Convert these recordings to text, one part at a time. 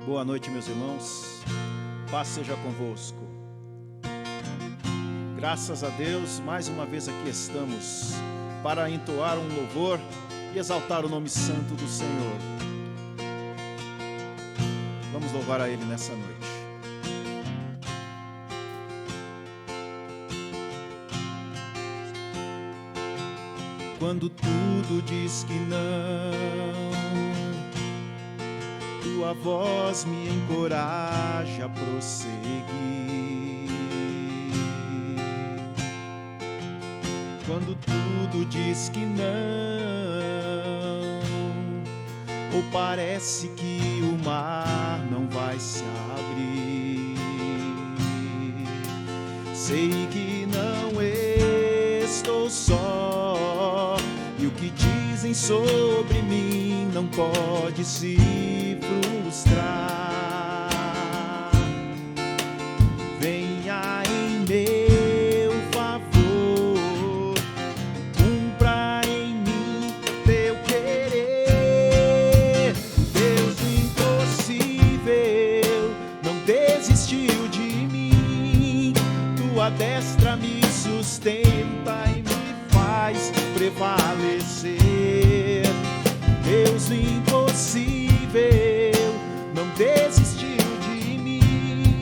Boa noite, meus irmãos. Paz seja convosco. Graças a Deus, mais uma vez aqui estamos para entoar um louvor e exaltar o nome santo do Senhor. Vamos louvar a Ele nessa noite. Quando tudo diz que não, tua voz me encoraja a prosseguir. Quando tudo diz que não, ou parece que o mar não vai se abrir, sei que não estou só, e o que dizem sobre mim não pode se frustrar. Venha em meu favor, cumpra em mim teu querer. Deus do impossível não desistiu de mim, tua destra me sustenta e me faz prevalecer. Deus do impossível não desistiu de mim,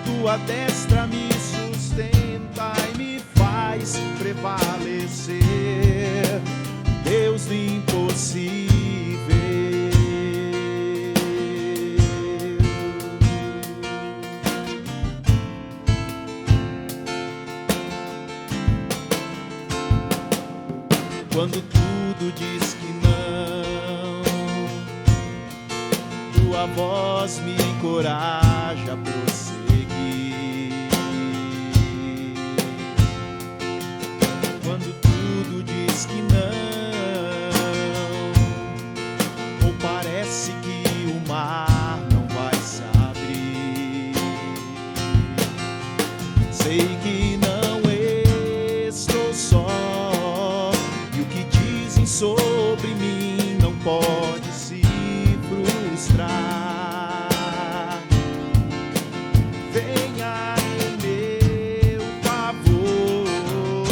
tua destra me sustenta e me faz prevalecer. Deus do impossível. Quando tudo diz que não, tua voz me encoraja a prosseguir. Quando tudo diz que não, ou parece que o mar não vai se abrir, sei que não estou só, e o que dizem sobre mim não pode se frustrar. Venha em meu favor,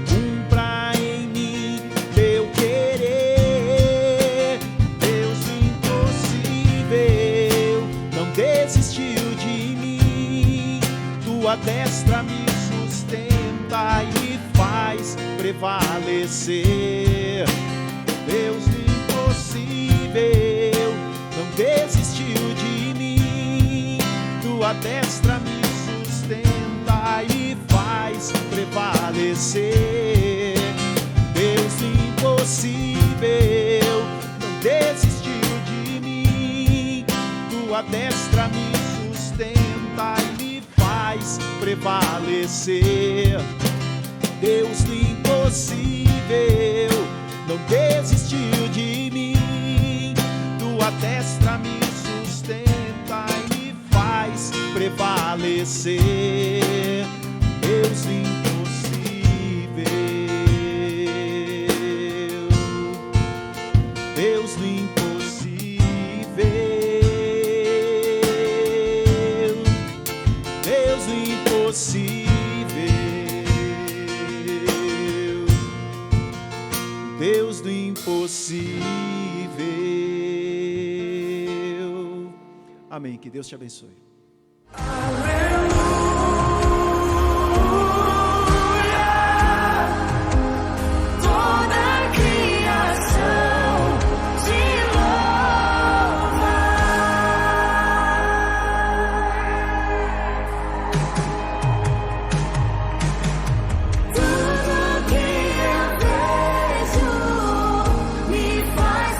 cumpra em mim teu querer. Deus do impossível não desistiu de mim, tua destra me sustenta e me faz prevalecer. Deus do impossível não desistiu de mim, tua destra me sustenta e faz prevalecer. Deus do impossível não desistiu de mim, tua destra me sustenta e me faz prevalecer. Deus do impossível não desistiu de mim, tua destra me sustenta e me faz prevalecer. Deus do impossível, Deus do impossível, Deus do impossível, Deus do impossível. Amém. Que Deus te abençoe.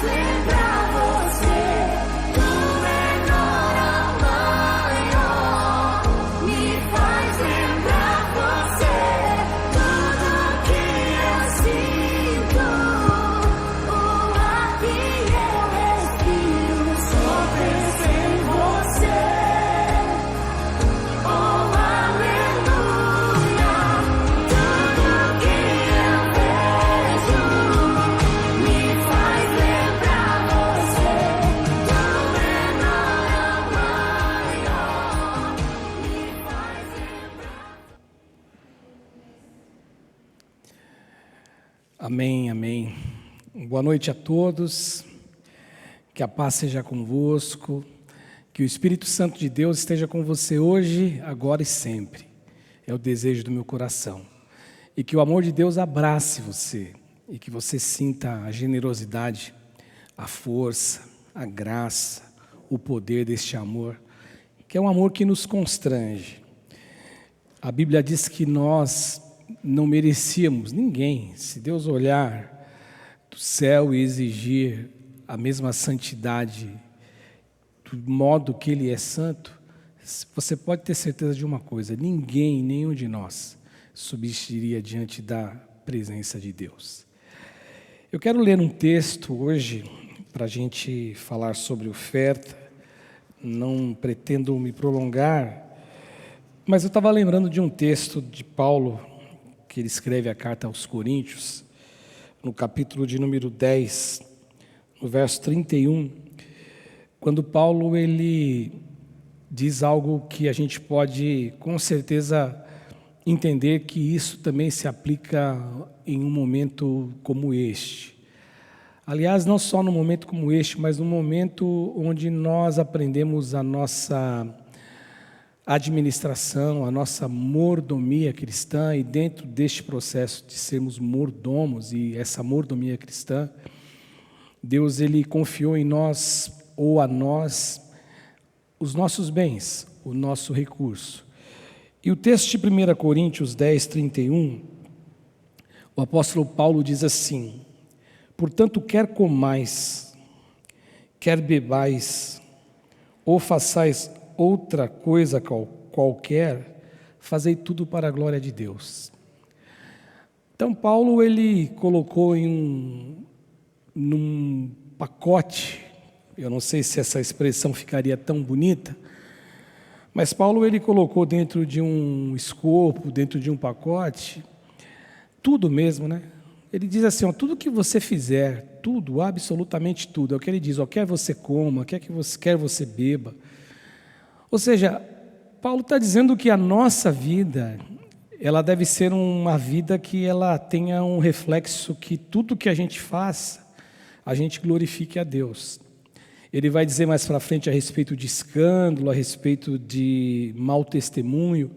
Lembrar você, do menor ao maior. Boa noite a todos, que a paz seja convosco, que o Espírito Santo de Deus esteja com você hoje, agora e sempre. É o desejo do meu coração. E que o amor de Deus abrace você e que você sinta a generosidade, a força, a graça, o poder deste amor, que é um amor que nos constrange. A Bíblia diz que nós não merecíamos, ninguém, se Deus olhar do céu e exigir a mesma santidade do modo que Ele é santo, você pode ter certeza de uma coisa: ninguém, nenhum de nós, subsistiria diante da presença de Deus. Eu quero ler um texto hoje para a gente falar sobre oferta. Não pretendo me prolongar, mas eu estava lembrando de um texto de Paulo, que ele escreve a carta aos Coríntios, no capítulo de número 10, no verso 31, quando Paulo ele diz algo que a gente pode com certeza entender que isso também se aplica em um momento como este. Aliás, não só num momento como este, mas num momento onde nós aprendemos a nossa administração, a nossa mordomia cristã, e dentro deste processo de sermos mordomos e essa mordomia cristã, Deus ele confiou em nós, ou a nós, os nossos bens, o nosso recurso. E o texto de 1 Coríntios 10, 31, o apóstolo Paulo diz assim: portanto, quer comais, quer bebais, ou façais outra coisa qualquer, fazei tudo para a glória de Deus. Então, Paulo ele colocou num pacote, eu não sei se essa expressão ficaria tão bonita, mas Paulo ele colocou dentro de um escopo, dentro de um pacote, tudo mesmo, né? Ele diz assim, ó, tudo que você fizer, tudo, absolutamente tudo, é o que ele diz, ó, quer você coma, quer você beba. Ou seja, Paulo está dizendo que a nossa vida, ela deve ser uma vida que ela tenha um reflexo que tudo que a gente faça, a gente glorifique a Deus. Ele vai dizer mais para frente a respeito de escândalo, a respeito de mau testemunho.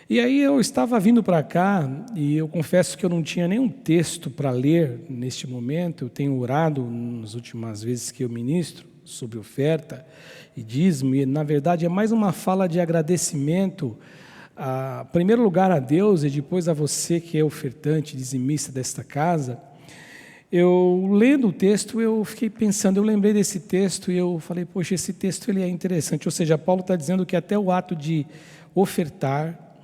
E aí eu estava vindo para cá e eu confesso que eu não tinha nenhum texto para ler neste momento. Eu tenho orado nas últimas vezes que eu ministro sobre oferta e dízimo, e na verdade é mais uma fala de agradecimento, em primeiro lugar a Deus e depois a você que é ofertante, dizimista desta casa. Eu lendo o texto, eu fiquei pensando, eu lembrei desse texto e eu falei, poxa, esse texto ele é interessante. Ou seja, Paulo está dizendo que até o ato de ofertar,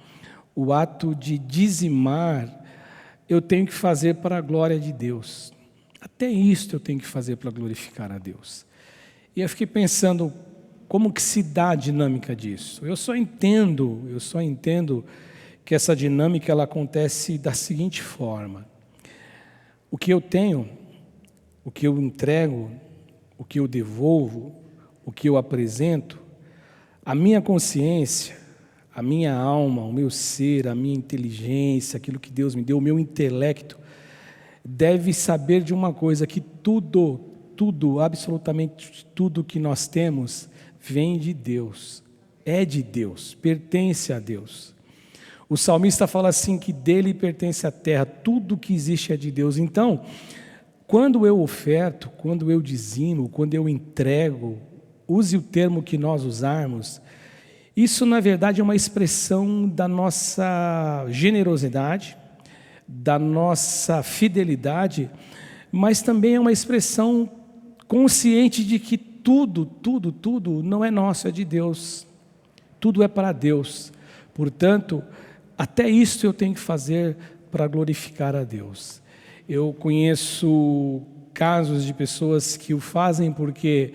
o ato de dizimar, eu tenho que fazer para a glória de Deus. Até isto eu tenho que fazer para glorificar a Deus. E eu fiquei pensando, como que se dá a dinâmica disso? Eu só entendo que essa dinâmica ela acontece da seguinte forma: o que eu tenho, o que eu entrego, o que eu devolvo, o que eu apresento, a minha consciência, a minha alma, o meu ser, a minha inteligência, aquilo que Deus me deu, o meu intelecto, deve saber de uma coisa, que tudo, absolutamente tudo que nós temos, vem de Deus, é de Deus, pertence a Deus. O salmista fala assim, que dele pertence a terra, tudo que existe é de Deus. Então, quando eu oferto, quando eu dizimo, quando eu entrego, use o termo que nós usarmos, isso na verdade é uma expressão da nossa generosidade, da nossa fidelidade, mas também é uma expressão consciente de que tudo não é nosso, é de Deus. Tudo é para Deus. Portanto, até isso eu tenho que fazer para glorificar a Deus. Eu conheço casos de pessoas que o fazem porque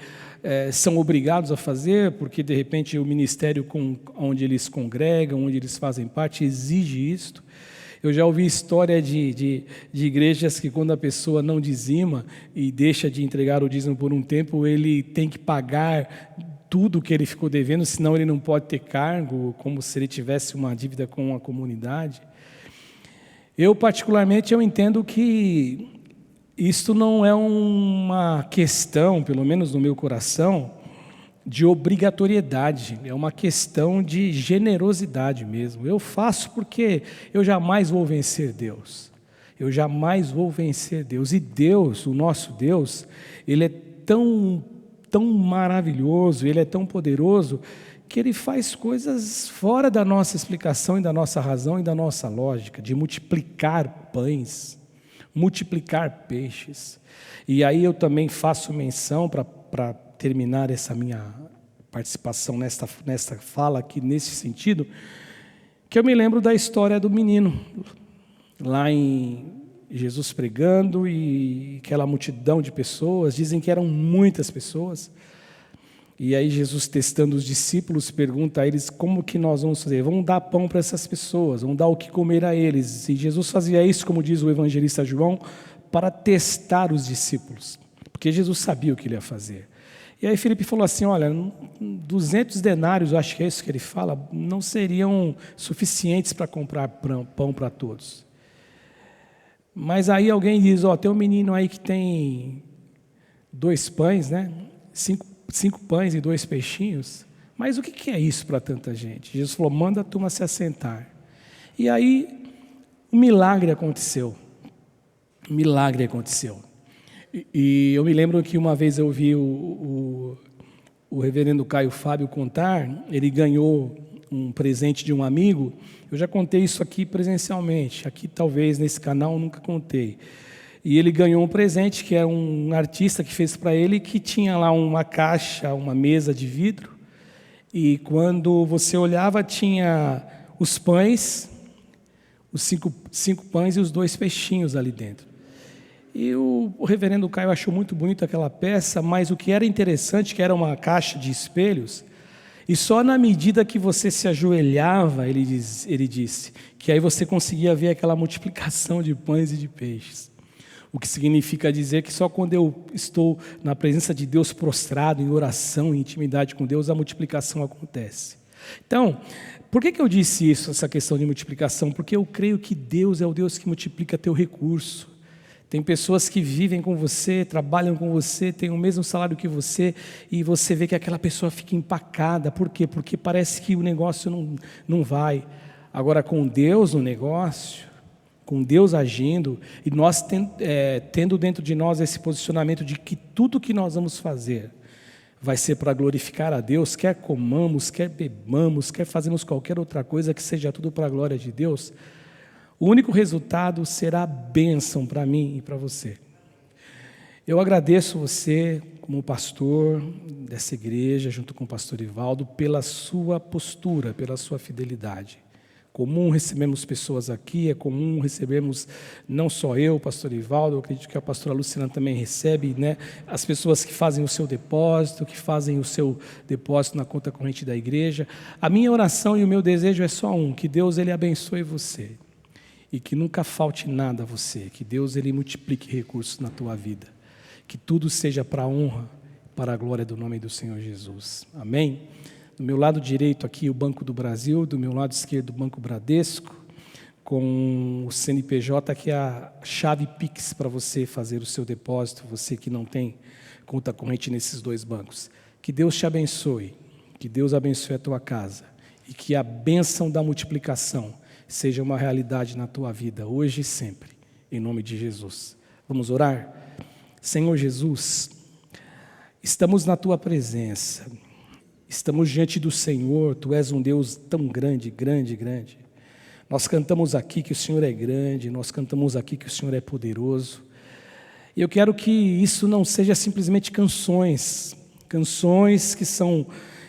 são obrigados a fazer, porque de repente o ministério onde eles congregam, onde eles fazem parte, exige isto. Eu já ouvi história de igrejas que quando a pessoa não dizima e deixa de entregar o dízimo por um tempo, ele tem que pagar tudo que ele ficou devendo, senão ele não pode ter cargo, como se ele tivesse uma dívida com a comunidade. Eu particularmente entendo que Isto não é uma questão, pelo menos no meu coração, de obrigatoriedade, é uma questão de generosidade mesmo. Eu faço porque eu jamais vou vencer Deus. Eu jamais vou vencer Deus. E Deus, o nosso Deus, Ele é tão maravilhoso, Ele é tão poderoso, que Ele faz coisas fora da nossa explicação e da nossa razão e da nossa lógica, de multiplicar pães, multiplicar peixes. E aí eu também faço menção, para terminar essa minha participação nesta fala aqui, nesse sentido, que eu me lembro da história do menino, lá em Jesus pregando e aquela multidão de pessoas, dizem que eram muitas pessoas, e aí Jesus, testando os discípulos, pergunta a eles: como que nós vamos fazer? Vamos dar pão para essas pessoas, vamos dar o que comer a eles. E Jesus fazia isso, como diz o evangelista João, para testar os discípulos, porque Jesus sabia o que ele ia fazer. E aí Filipe falou assim: olha, 200 denários, acho que é isso que ele fala, não seriam suficientes para comprar pão para todos. Mas aí alguém diz: ó, tem um menino aí que tem 2 pães, né? 5 pães e 2 peixinhos. Mas o que é isso para tanta gente? Jesus falou: manda a turma se assentar. E aí um milagre aconteceu. Um milagre aconteceu. E eu me lembro que uma vez eu vi o reverendo Caio Fábio contar, ele ganhou um presente de um amigo. Eu já contei isso aqui presencialmente, aqui talvez nesse canal eu nunca contei. E ele ganhou um presente que é um artista que fez para ele, que tinha lá uma caixa, uma mesa de vidro, e quando você olhava tinha os pães, os 5 pães e os 2 peixinhos ali dentro. E o reverendo Caio achou muito bonito aquela peça, mas o que era interessante, que era uma caixa de espelhos, e só na medida que você se ajoelhava, ele disse, que aí você conseguia ver aquela multiplicação de pães e de peixes. O que significa dizer que só quando eu estou na presença de Deus, prostrado, em oração, em intimidade com Deus, a multiplicação acontece. Então, por que eu disse isso, essa questão de multiplicação? Porque eu creio que Deus é o Deus que multiplica teu recurso. Tem pessoas que vivem com você, trabalham com você, têm o mesmo salário que você, e você vê que aquela pessoa fica empacada. Por quê? Porque parece que o negócio não vai. Agora, com Deus no negócio, com Deus agindo, e nós tendo dentro de nós esse posicionamento de que tudo que nós vamos fazer vai ser para glorificar a Deus, quer comamos, quer bebamos, quer fazemos qualquer outra coisa, que seja tudo para a glória de Deus, o único resultado será bênção para mim e para você. Eu agradeço você, como pastor dessa igreja, junto com o pastor Ivaldo, pela sua postura, pela sua fidelidade. Comum recebemos pessoas aqui, é comum recebemos, não só eu, o pastor Ivaldo, eu acredito que a pastora Luciana também recebe, né? As pessoas que fazem o seu depósito, na conta corrente da igreja. A minha oração e o meu desejo é só um: que Deus ele abençoe você. E que nunca falte nada a você, que Deus ele multiplique recursos na tua vida, que tudo seja para a honra, para a glória do nome do Senhor Jesus. Amém? Do meu lado direito aqui o Banco do Brasil, do meu lado esquerdo o Banco Bradesco, com o CNPJ que é a chave Pix para você fazer o seu depósito, você que não tem conta corrente nesses 2 bancos. Que Deus te abençoe, que Deus abençoe a tua casa e que a bênção da multiplicação seja uma realidade na tua vida, hoje e sempre, em nome de Jesus. Vamos orar? Senhor Jesus, estamos na tua presença, estamos diante do Senhor, tu és um Deus tão grande, grande, grande. Nós cantamos aqui que o Senhor é grande, nós cantamos aqui que o Senhor é poderoso. E eu quero que isso não seja simplesmente canções que são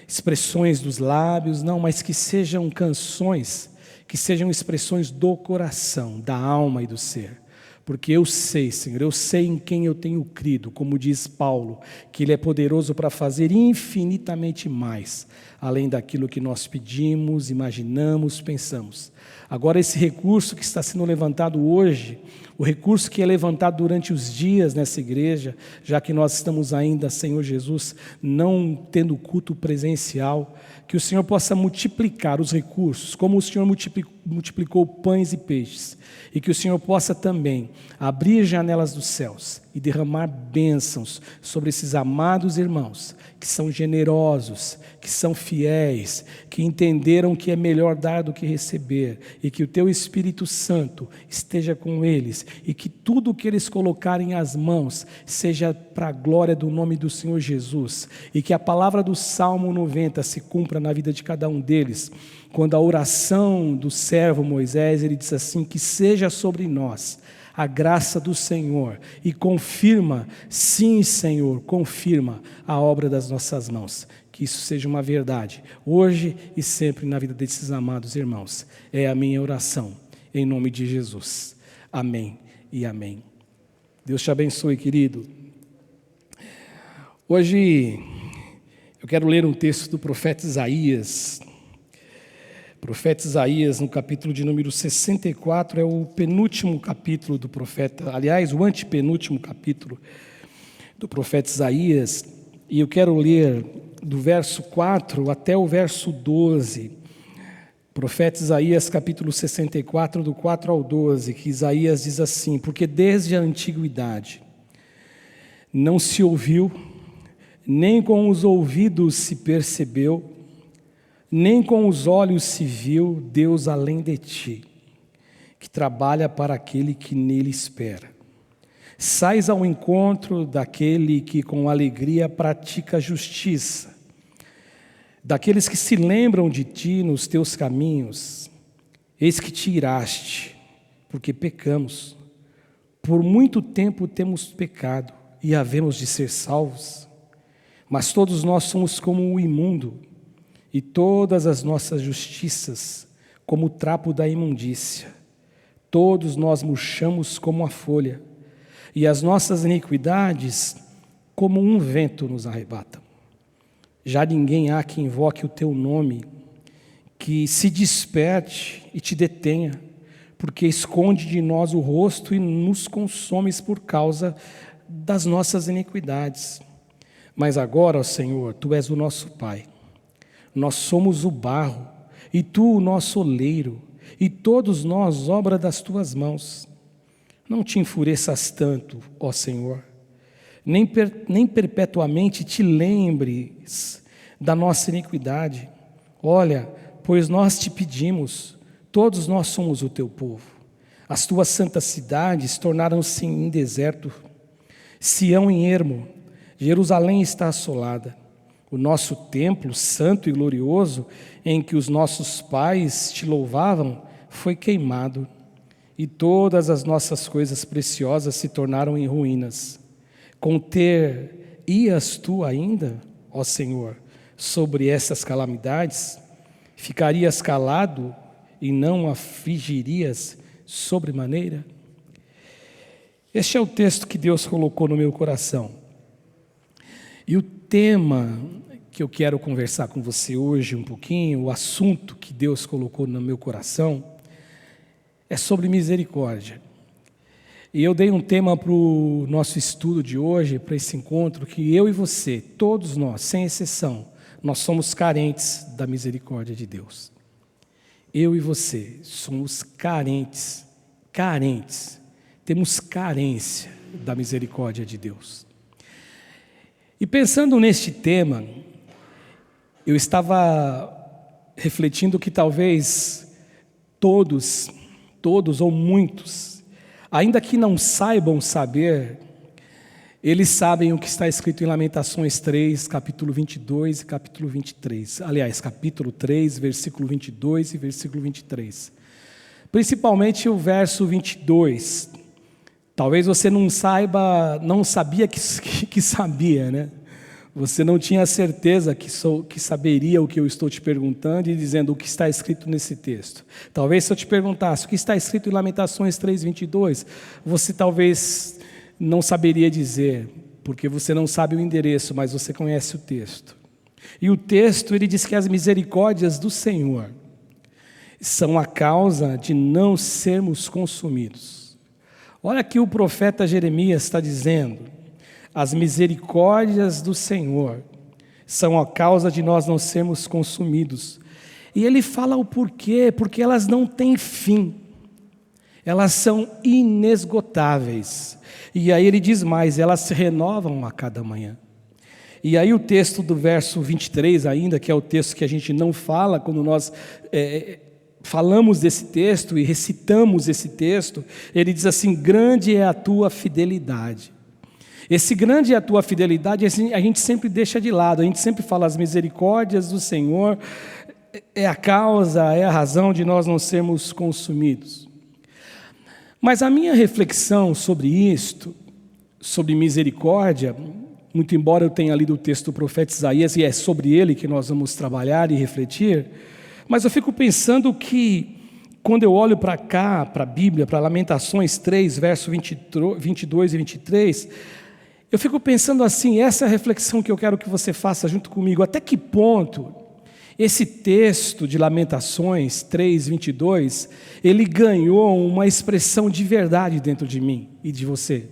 expressões dos lábios, não, mas que sejam canções, que sejam expressões do coração, da alma e do ser. Porque eu sei, Senhor, eu sei em quem eu tenho crido, como diz Paulo, que Ele é poderoso para fazer infinitamente mais, além daquilo que nós pedimos, imaginamos, pensamos. Agora, esse recurso que está sendo levantado hoje, o recurso que é levantado durante os dias nessa igreja, já que nós estamos ainda, Senhor Jesus, não tendo culto presencial, que o Senhor possa multiplicar os recursos, como o Senhor multiplicou pães e peixes, e que o Senhor possa também abrir janelas dos céus e derramar bênçãos sobre esses amados irmãos, que são generosos, que são fiéis, que entenderam que é melhor dar do que receber, e que o Teu Espírito Santo esteja com eles, e que tudo o que eles colocarem às mãos seja para a glória do nome do Senhor Jesus, e que a palavra do Salmo 90 se cumpra na vida de cada um deles, quando a oração do servo Moisés, ele diz assim, que seja sobre nós a graça do Senhor, e confirma, sim Senhor, confirma a obra das nossas mãos, que isso seja uma verdade, hoje e sempre na vida desses amados irmãos, é a minha oração, em nome de Jesus, amém e amém. Deus te abençoe, querido. Hoje eu quero ler um texto do profeta Isaías. O profeta Isaías, no capítulo de número 64, é o penúltimo capítulo do profeta, aliás, o antepenúltimo capítulo do profeta Isaías, e eu quero ler do verso 4 até o verso 12, profeta Isaías, capítulo 64, do 4 ao 12, que Isaías diz assim, porque desde a antiguidade não se ouviu, nem com os ouvidos se percebeu, nem com os olhos se viu Deus além de ti, que trabalha para aquele que nele espera. Sais ao encontro daquele que com alegria pratica a justiça, daqueles que se lembram de ti nos teus caminhos. Eis que te iraste, porque pecamos. Por muito tempo temos pecado e havemos de ser salvos. Mas todos nós somos como o imundo, e todas as nossas justiças como o trapo da imundícia. Todos nós murchamos como a folha, e as nossas iniquidades como um vento nos arrebatam. Já ninguém há que invoque o teu nome, que se desperte e te detenha, porque esconde de nós o rosto e nos consomes por causa das nossas iniquidades. Mas agora, ó Senhor, Tu és o nosso Pai. Nós somos o barro, e Tu o nosso oleiro, e todos nós obra das Tuas mãos. Não te enfureças tanto, ó Senhor, nem perpetuamente te lembres da nossa iniquidade. Olha, pois nós te pedimos, todos nós somos o Teu povo. As Tuas santas cidades tornaram-se em deserto, Sião em ermo, Jerusalém está assolada. O nosso templo santo e glorioso, em que os nossos pais te louvavam, foi queimado, e todas as nossas coisas preciosas se tornaram em ruínas. Conter-ias tu ainda, ó Senhor, sobre essas calamidades? Ficarias calado e não afligirias sobremaneira? Este é o texto que Deus colocou no meu coração. E o tema que eu quero conversar com você hoje um pouquinho, o assunto que Deus colocou no meu coração, é sobre misericórdia. E eu dei um tema para o nosso estudo de hoje, para esse encontro, que eu e você, todos nós, sem exceção, nós somos carentes da misericórdia de Deus. Eu e você somos carentes, temos carência da misericórdia de Deus. E pensando neste tema, eu estava refletindo que talvez todos ou muitos, ainda que não saibam saber, eles sabem o que está escrito em Lamentações 3, capítulo 22 e capítulo 23. Aliás, capítulo 3, versículo 22 e versículo 23. Principalmente o verso 22. Talvez você não sabia que sabia, né? Você não tinha certeza que saberia o que eu estou te perguntando e dizendo o que está escrito nesse texto. Talvez se eu te perguntasse o que está escrito em Lamentações 3:22, você talvez não saberia dizer, porque você não sabe o endereço, mas você conhece o texto. E o texto, ele diz que as misericórdias do Senhor são a causa de não sermos consumidos. Olha aqui o profeta Jeremias está dizendo: as misericórdias do Senhor são a causa de nós não sermos consumidos. E ele fala o porquê, porque elas não têm fim, elas são inesgotáveis. E aí ele diz mais, elas se renovam a cada manhã. E aí o texto do verso 23 ainda, que é o texto que a gente não fala quando nós falamos desse texto e recitamos esse texto, ele diz assim: grande é a tua fidelidade. Esse grande é a tua fidelidade, a gente sempre deixa de lado, a gente sempre fala as misericórdias do Senhor, é a causa, é a razão de nós não sermos consumidos. Mas a minha reflexão sobre isto, sobre misericórdia, muito embora eu tenha lido o texto do profeta Isaías, e é sobre ele que nós vamos trabalhar e refletir, mas eu fico pensando que, quando eu olho para cá, para a Bíblia, para Lamentações 3, verso 22 e 23, eu fico pensando assim, essa é a reflexão que eu quero que você faça junto comigo, até que ponto esse texto de Lamentações 3, 22, ele ganhou uma expressão de verdade dentro de mim e de você.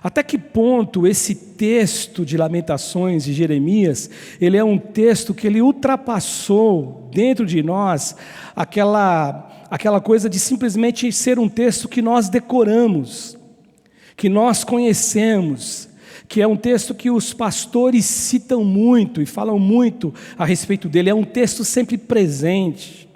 Até que ponto esse texto de Lamentações de Jeremias, ele é um texto que ele ultrapassou dentro de nós aquela coisa de simplesmente ser um texto que nós decoramos, que nós conhecemos, que é um texto que os pastores citam muito e falam muito a respeito dele, é um texto sempre presente,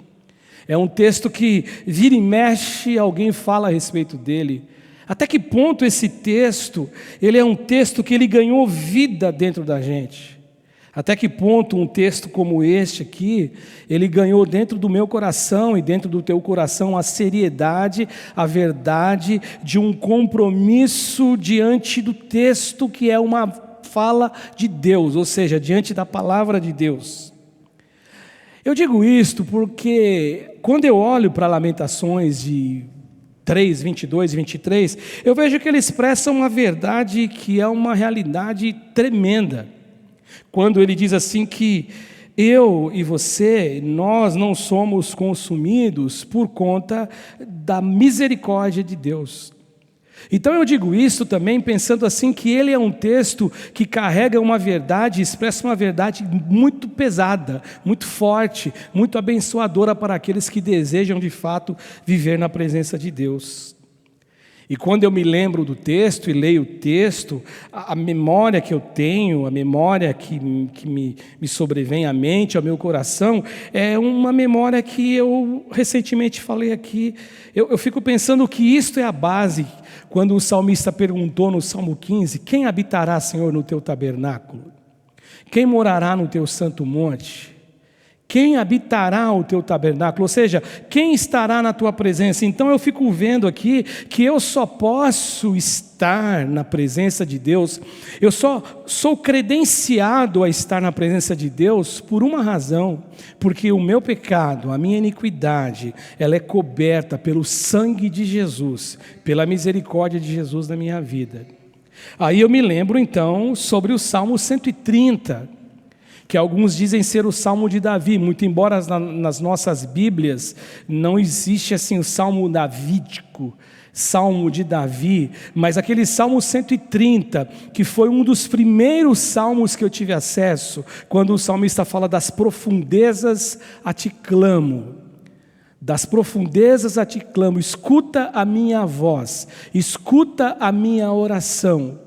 é um texto que vira e mexe, alguém fala a respeito dele. Até que ponto esse texto, ele é um texto que ele ganhou vida dentro da gente? Até que ponto um texto como este aqui, ele ganhou dentro do meu coração e dentro do teu coração a seriedade, a verdade de um compromisso diante do texto que é uma fala de Deus, ou seja, diante da palavra de Deus. Eu digo isto porque quando eu olho para Lamentações de 3, 22 e 23, eu vejo que ele expressa uma verdade que é uma realidade tremenda. Quando ele diz assim que eu e você, nós não somos consumidos por conta da misericórdia de Deus. Então eu digo isso também pensando assim que ele é um texto que carrega uma verdade, expressa uma verdade muito pesada, muito forte, muito abençoadora para aqueles que desejam de fato viver na presença de Deus. E quando eu me lembro do texto e leio o texto, a memória que eu tenho, a memória que me sobrevém à mente, ao meu coração, é uma memória que eu recentemente falei aqui. Eu fico pensando que isto é a base, quando o salmista perguntou no Salmo 15, quem habitará, Senhor, no teu tabernáculo? Quem morará no teu santo monte? Quem habitará o teu tabernáculo? Ou seja, quem estará na tua presença? Então eu fico vendo aqui que eu só posso estar na presença de Deus, eu só sou credenciado a estar na presença de Deus por uma razão, porque o meu pecado, a minha iniquidade, ela é coberta pelo sangue de Jesus, pela misericórdia de Jesus na minha vida. Aí eu me lembro então sobre o Salmo 130, que alguns dizem ser o Salmo de Davi, muito embora nas nossas Bíblias não existe assim o Salmo davídico, Salmo de Davi, mas aquele Salmo 130, que foi um dos primeiros salmos que eu tive acesso, quando o salmista fala das profundezas a ti clamo, das profundezas a ti clamo, escuta a minha voz, escuta a minha oração,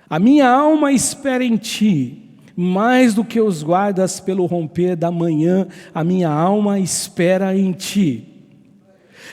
a minha alma espera em ti, mais do que os guardas pelo romper da manhã, a minha alma espera em ti.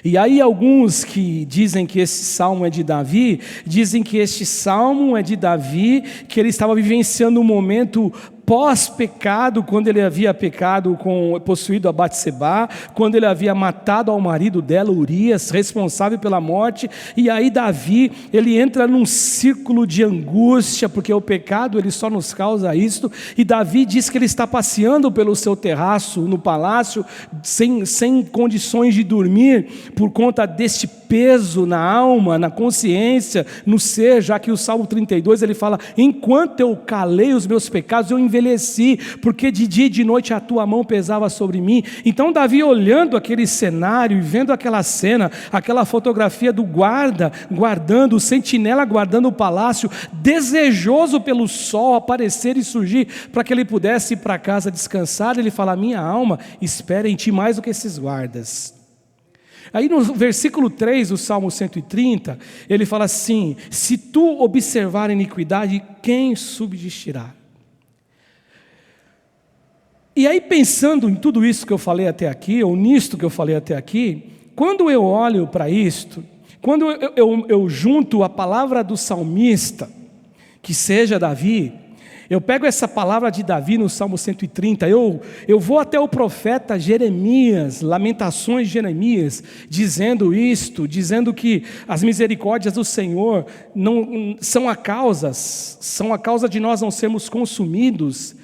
E aí alguns que dizem que esse salmo é de Davi, dizem que este salmo é de Davi, que ele estava vivenciando um momento pós-pecado, quando ele havia pecado possuído a Batsebá, quando ele havia matado ao marido dela, Urias, responsável pela morte, e aí Davi, ele entra num círculo de angústia, porque o pecado ele só nos causa isto, e Davi diz que ele está passeando pelo seu terraço, no palácio, sem condições de dormir, por conta deste peso na alma, na consciência, no ser, já que o Salmo 32 ele fala: enquanto eu calei os meus pecados, eu envelheci, porque de dia e de noite a tua mão pesava sobre mim. Então Davi, olhando aquele cenário e vendo aquela cena, aquela fotografia do guarda guardando, o sentinela guardando o palácio, desejoso pelo sol aparecer e surgir para que ele pudesse ir para casa descansar, ele fala: minha alma espera em ti mais do que esses guardas. Aí no versículo 3 do Salmo 130, ele fala assim: se tu observar a iniquidade, quem subsistirá? E aí, pensando em tudo isso que eu falei até aqui, ou nisto que eu falei até aqui, quando eu olho para isto, quando eu junto a palavra do salmista, que seja Davi, eu pego essa palavra de Davi no Salmo 130, eu vou até o profeta Jeremias, Lamentações de Jeremias, dizendo isto, dizendo que as misericórdias do Senhor não são a causa de nós não sermos consumidos.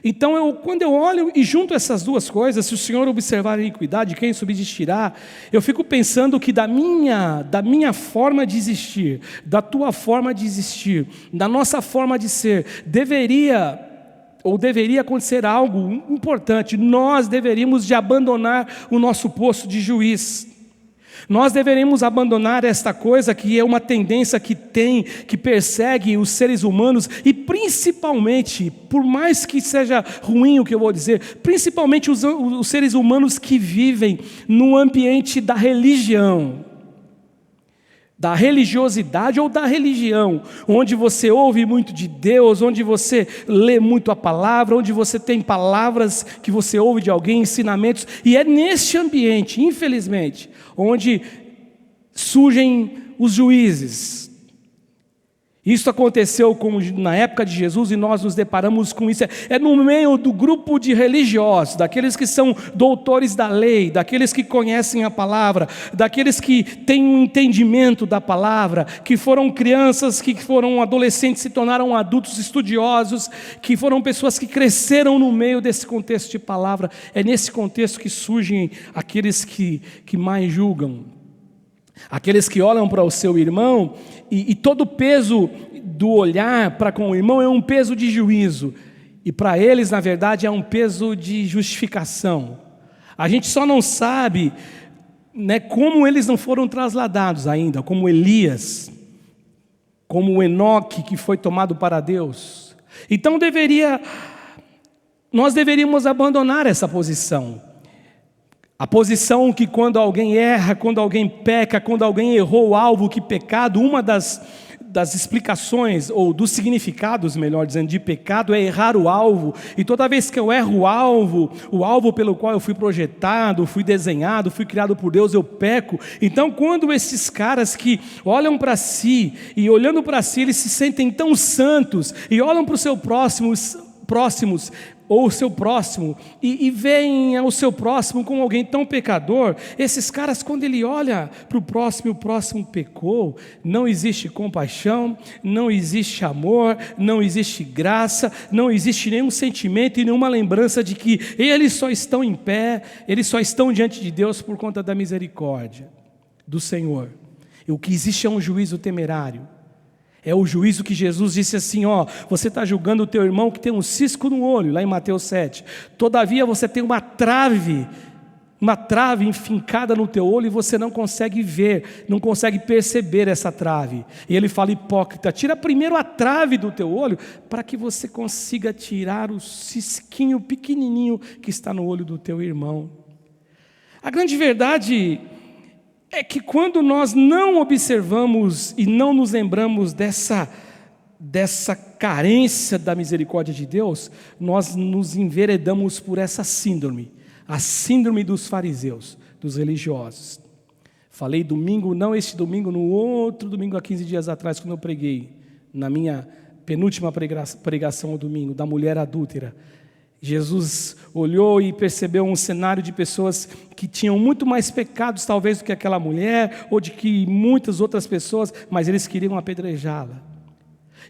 Então, quando eu olho e junto essas duas coisas, se o Senhor observar a iniquidade, quem subsistirá? Eu fico pensando que da minha forma de existir, da tua forma de existir, da nossa forma de ser, deveria acontecer algo importante. Nós deveríamos de abandonar o nosso posto de juiz. Nós deveríamos abandonar esta coisa que é uma tendência que persegue os seres humanos e principalmente, por mais que seja ruim o que eu vou dizer, principalmente os seres humanos que vivem no ambiente da religião, da religiosidade ou da religião, onde você ouve muito de Deus, onde você lê muito a palavra, onde você tem palavras que você ouve de alguém, ensinamentos, e é neste ambiente, infelizmente, onde surgem os juízes. Isso aconteceu na época de Jesus e nós nos deparamos com isso. É no meio do grupo de religiosos, daqueles que são doutores da lei, daqueles que conhecem a palavra, daqueles que têm um entendimento da palavra, que foram crianças, que foram adolescentes, se tornaram adultos estudiosos, que foram pessoas que cresceram no meio desse contexto de palavra. É nesse contexto que surgem aqueles que mais julgam. Aqueles que olham para o seu irmão e todo o peso do olhar para com o irmão é um peso de juízo. E para eles, na verdade, é um peso de justificação. A gente só não sabe, como eles não foram trasladados ainda, como Elias, como Enoque que foi tomado para Deus. Então nós deveríamos abandonar essa posição. A posição que quando alguém erra, quando alguém peca, quando alguém errou o alvo, que pecado, uma das explicações, ou dos significados, melhor dizendo, de pecado é errar o alvo. E toda vez que eu erro o alvo pelo qual eu fui projetado, fui desenhado, fui criado por Deus, eu peco. Então, quando esses caras que olham para si, e olhando para si, eles se sentem tão santos, e olham para os seus próximos, ou o seu próximo, e veem o seu próximo como alguém tão pecador, esses caras, quando ele olha para o próximo pecou, não existe compaixão, não existe amor, não existe graça, não existe nenhum sentimento e nenhuma lembrança de que eles só estão em pé, eles só estão diante de Deus por conta da misericórdia do Senhor. E o que existe é um juízo temerário. É o juízo que Jesus disse assim: você está julgando o teu irmão que tem um cisco no olho, lá em Mateus 7. Todavia você tem uma trave enfincada no teu olho e você não consegue ver, não consegue perceber essa trave. E ele fala: hipócrita, tira primeiro a trave do teu olho para que você consiga tirar o cisquinho pequenininho que está no olho do teu irmão. A grande verdade é que quando nós não observamos e não nos lembramos dessa carência da misericórdia de Deus, nós nos enveredamos por essa síndrome, a síndrome dos fariseus, dos religiosos. Falei domingo, não este domingo, no outro domingo, há 15 dias atrás, quando eu preguei, na minha penúltima pregação ao domingo, da mulher adúltera. Jesus olhou e percebeu um cenário de pessoas que tinham muito mais pecados talvez do que aquela mulher, ou de que muitas outras pessoas, mas eles queriam apedrejá-la.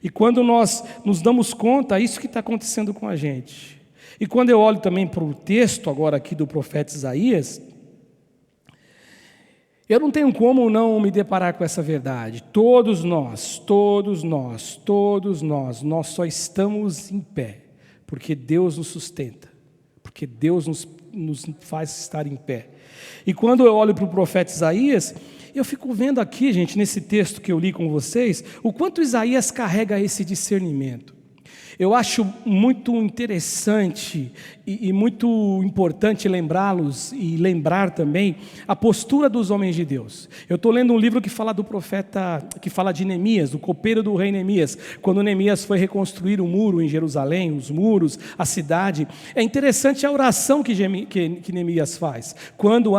E quando nós nos damos conta, é isso que está acontecendo com a gente. E quando eu olho também para o texto agora aqui do profeta Isaías, Eu não tenho como não me deparar com essa verdade. Todos nós só estamos em pé, porque Deus nos sustenta, porque Deus nos faz estar em pé. E quando eu olho para o profeta Isaías, eu fico vendo aqui, gente, nesse texto que eu li com vocês, o quanto Isaías carrega esse discernimento. Eu acho muito interessante e muito importante lembrá-los e lembrar também a postura dos homens de Deus. Eu estou lendo um livro que fala do profeta, que fala de Neemias, do copeiro do rei Neemias, quando Neemias foi reconstruir o muro em Jerusalém, os muros, a cidade. É interessante a oração que Neemias faz. Quando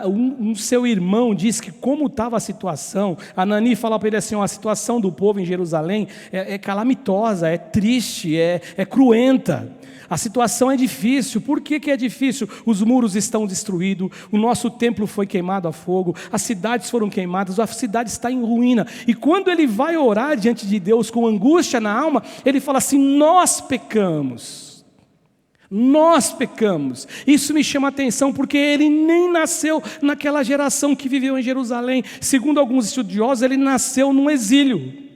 um seu irmão diz que como estava a situação, Anani fala para ele assim, a situação do povo em Jerusalém é calamitosa, é triste, é cruenta. A situação é difícil. Por que é difícil? Os muros estão destruídos, o nosso templo foi queimado a fogo, as cidades foram queimadas, a cidade está em ruína. E quando ele vai orar diante de Deus com angústia na alma, ele fala assim, nós pecamos. Isso me chama a atenção, porque ele nem nasceu naquela geração que viveu em Jerusalém. Segundo alguns estudiosos, ele nasceu num exílio.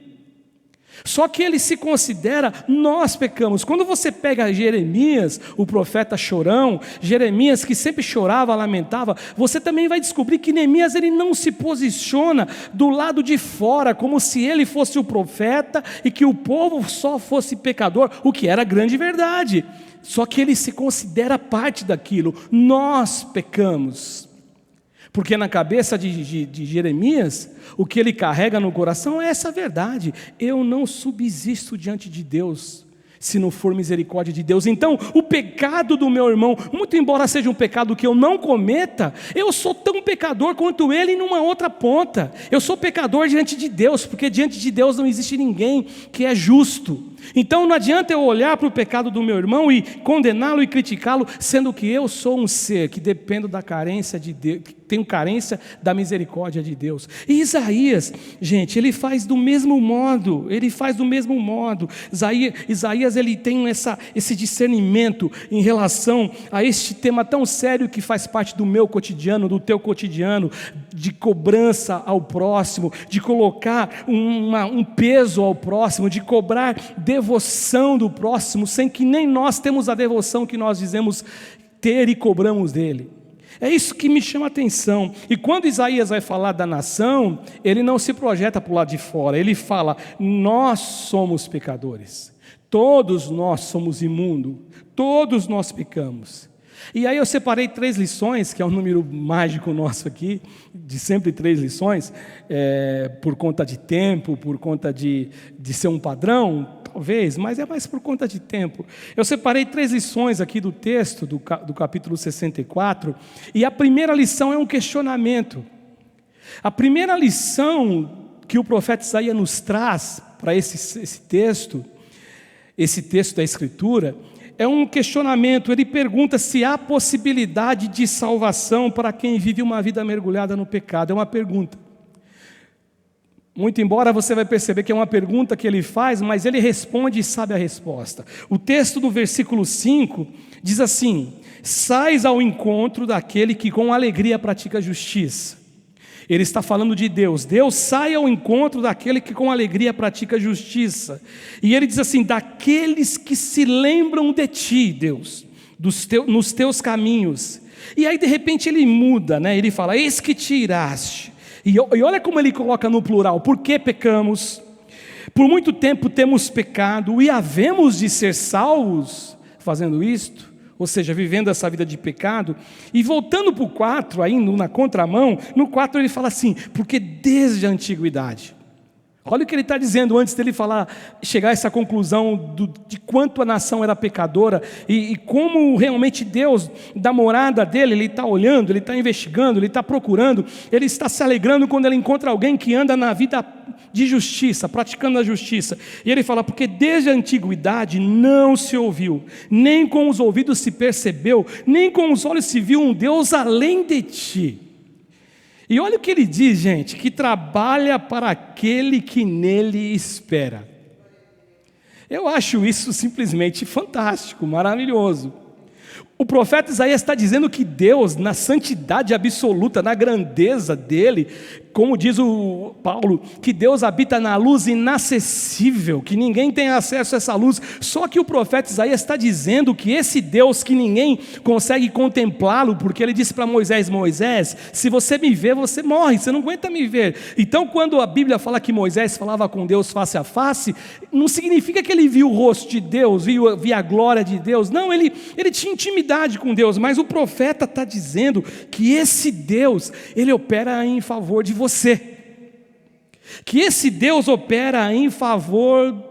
Só que ele se considera, nós pecamos. Quando você pega Jeremias, o profeta chorão, Jeremias que sempre chorava, lamentava, você também vai descobrir que Neemias ele não se posiciona do lado de fora, como se ele fosse o profeta e que o povo só fosse pecador, o que era grande verdade. Só que ele se considera parte daquilo, nós pecamos. Porque na cabeça de Jeremias, o que ele carrega no coração é essa verdade. Eu não subsisto diante de Deus, se não for misericórdia de Deus. Então, o pecado do meu irmão, muito embora seja um pecado que eu não cometa, eu sou tão pecador quanto ele numa outra ponta. Eu sou pecador diante de Deus, porque diante de Deus não existe ninguém que é justo. Então não adianta eu olhar para o pecado do meu irmão e condená-lo e criticá-lo, sendo que eu sou um ser que dependo da carência de Deus, que tenho carência da misericórdia de Deus. E Isaías, gente, ele faz do mesmo modo. Isaías ele tem esse discernimento em relação a este tema tão sério que faz parte do meu cotidiano, do teu cotidiano, de cobrança ao próximo, de colocar um peso ao próximo, de cobrar devoção do próximo, sem que nem nós temos a devoção que nós dizemos ter e cobramos dele. É isso que me chama a atenção. E quando Isaías vai falar da nação, ele não se projeta para o lado de fora, ele fala, nós somos pecadores, todos nós somos imundos, todos nós pecamos. E aí eu separei 3 lições, que é um número mágico nosso aqui, de sempre 3 lições, por conta de tempo, por conta de ser um padrão, talvez, mas é mais por conta de tempo. Eu separei 3 lições aqui do texto, do capítulo 64, e a primeira lição é um questionamento. A primeira lição que o profeta Isaías nos traz para esse texto da Escritura, é um questionamento. Ele pergunta se há possibilidade de salvação para quem vive uma vida mergulhada no pecado. É uma pergunta. Muito embora você vai perceber que é uma pergunta que ele faz, mas ele responde e sabe a resposta. O texto do versículo 5 diz assim, sais ao encontro daquele que com alegria pratica justiça. Ele está falando de Deus. Deus sai ao encontro daquele que com alegria pratica justiça. E ele diz assim, daqueles que se lembram de ti, Deus, nos teus caminhos. E aí de repente ele muda, né? Ele fala, eis que te iraste. E olha como ele coloca no plural, por que pecamos? Por muito tempo temos pecado e havemos de ser salvos fazendo isto. Ou seja, vivendo essa vida de pecado. E voltando para o 4, aí na contramão, no 4 ele fala assim, porque desde a antiguidade. Olha o que ele está dizendo antes dele chegar a essa conclusão de quanto a nação era pecadora e como realmente Deus, da morada dele, ele está olhando, ele está investigando, ele está procurando, ele está se alegrando quando ele encontra alguém que anda na vida de justiça, praticando a justiça. E ele fala, porque desde a antiguidade não se ouviu, nem com os ouvidos se percebeu, nem com os olhos se viu um Deus além de ti. E olha o que ele diz, gente, que trabalha para aquele que nele espera. Eu acho isso simplesmente fantástico, maravilhoso. O profeta Isaías está dizendo que Deus, na santidade absoluta, na grandeza dele, como diz o Paulo, que Deus habita na luz inacessível, que ninguém tem acesso a essa luz. Só que o profeta Isaías está dizendo que esse Deus que ninguém consegue contemplá-lo, porque ele disse para Moisés: Moisés, se você me ver, você morre, você não aguenta me ver. Então, quando a Bíblia fala que Moisés falava com Deus face a face, não significa que ele viu o rosto de Deus, via a glória de Deus. Não, ele tinha intimidade com Deus, mas o profeta está dizendo que esse Deus, ele opera em favor de você, que esse Deus opera em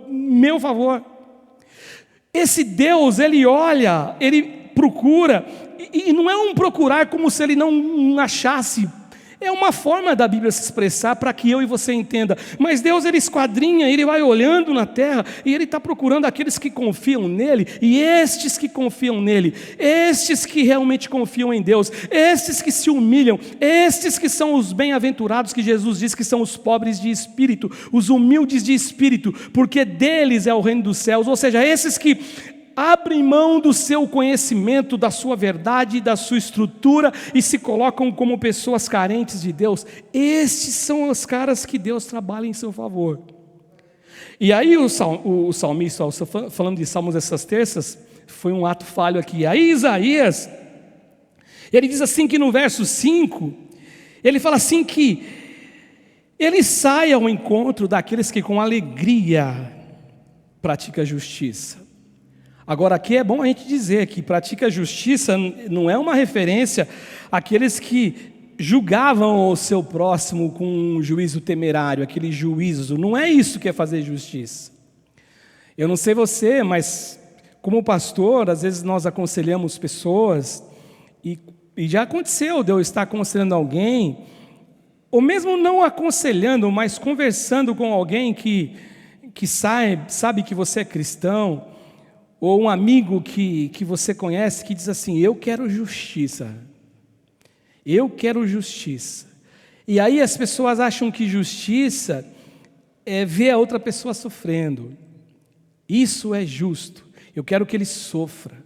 meu favor. Esse Deus, ele olha, ele procura, e não é um procurar como se ele não achasse. É uma forma da Bíblia se expressar para que eu e você entenda. Mas Deus, ele esquadrinha, ele vai olhando na terra e ele está procurando aqueles que confiam nele, e estes que confiam nele, estes que realmente confiam em Deus, estes que se humilham, estes que são os bem-aventurados, que Jesus diz que são os pobres de espírito, os humildes de espírito, porque deles é o reino dos céus. Ou seja, esses que abrem mão do seu conhecimento, da sua verdade, da sua estrutura e se colocam como pessoas carentes de Deus. Estes são os caras que Deus trabalha em seu favor. E aí o salmista, falando de salmos essas terças, foi um ato falho aqui. Aí Isaías, ele diz assim que no verso 5, ele fala assim que ele sai ao encontro daqueles que com alegria praticam a justiça. Agora, aqui é bom a gente dizer que pratica justiça não é uma referência àqueles que julgavam o seu próximo com um juízo temerário, aquele juízo. Não é isso que é fazer justiça. Eu não sei você, mas como pastor, às vezes nós aconselhamos pessoas, e já aconteceu de eu estar aconselhando alguém, ou mesmo não aconselhando, mas conversando com alguém que sabe que você é cristão, ou um amigo que você conhece que diz assim: eu quero justiça, eu quero justiça. E aí as pessoas acham que justiça é ver a outra pessoa sofrendo. Isso é justo, eu quero que ele sofra,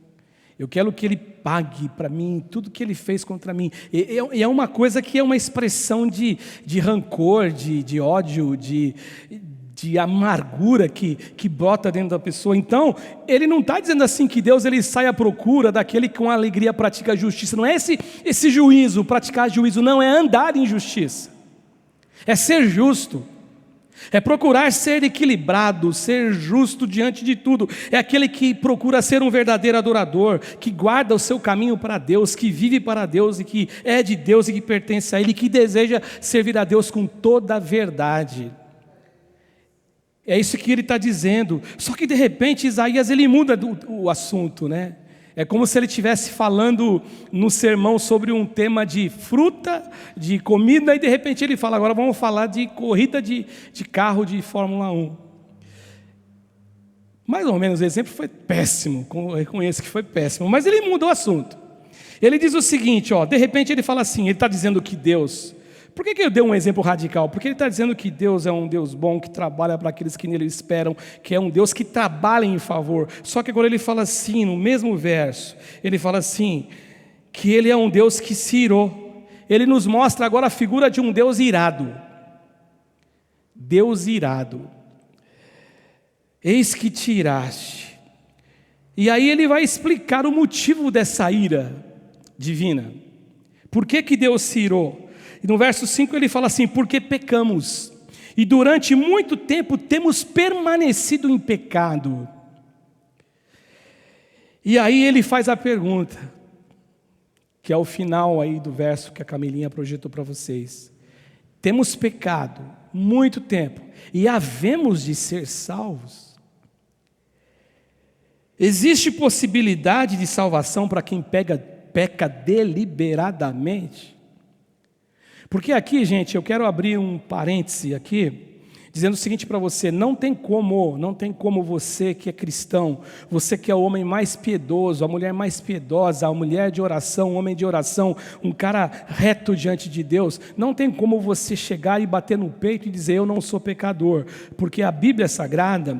eu quero que ele pague para mim tudo que ele fez contra mim. E é uma coisa que é uma expressão de rancor, de ódio, de amargura que brota dentro da pessoa. Então, ele não está dizendo assim que Deus ele sai à procura daquele que com alegria pratica a justiça. Não é esse juízo, praticar juízo, não, é andar em justiça, é ser justo, é procurar ser equilibrado, ser justo diante de tudo. É aquele que procura ser um verdadeiro adorador, que guarda o seu caminho para Deus, que vive para Deus e que é de Deus e que pertence a Ele, que deseja servir a Deus com toda a verdade. É isso que ele está dizendo. Só que de repente Isaías ele muda o assunto, né? É como se ele estivesse falando no sermão sobre um tema de fruta, de comida, e de repente ele fala: agora vamos falar de corrida de carro de Fórmula 1. Mais ou menos o exemplo foi péssimo, eu reconheço que foi péssimo, mas ele mudou o assunto. Ele diz o seguinte, de repente ele fala assim, ele está dizendo que Deus... Por que eu dei um exemplo radical? Porque ele está dizendo que Deus é um Deus bom, que trabalha para aqueles que nele esperam, que é um Deus que trabalha em favor. Só que agora ele fala assim, no mesmo verso, ele fala assim, que ele é um Deus que se irou. Ele nos mostra agora a figura de um Deus irado. Deus irado. Eis que te iraste. E aí ele vai explicar o motivo dessa ira divina. Por que Deus se irou? E no verso 5 ele fala assim: porque pecamos, e durante muito tempo temos permanecido em pecado. E aí ele faz a pergunta, que é o final aí do verso que a Camilinha projetou para vocês. Temos pecado muito tempo, e havemos de ser salvos? Existe possibilidade de salvação para quem peca deliberadamente? Porque aqui, gente, eu quero abrir um parêntese aqui, dizendo o seguinte para você: não tem como você que é cristão, você que é o homem mais piedoso, a mulher mais piedosa, a mulher de oração, o homem de oração, um cara reto diante de Deus, não tem como você chegar e bater no peito e dizer: eu não sou pecador, porque a Bíblia Sagrada,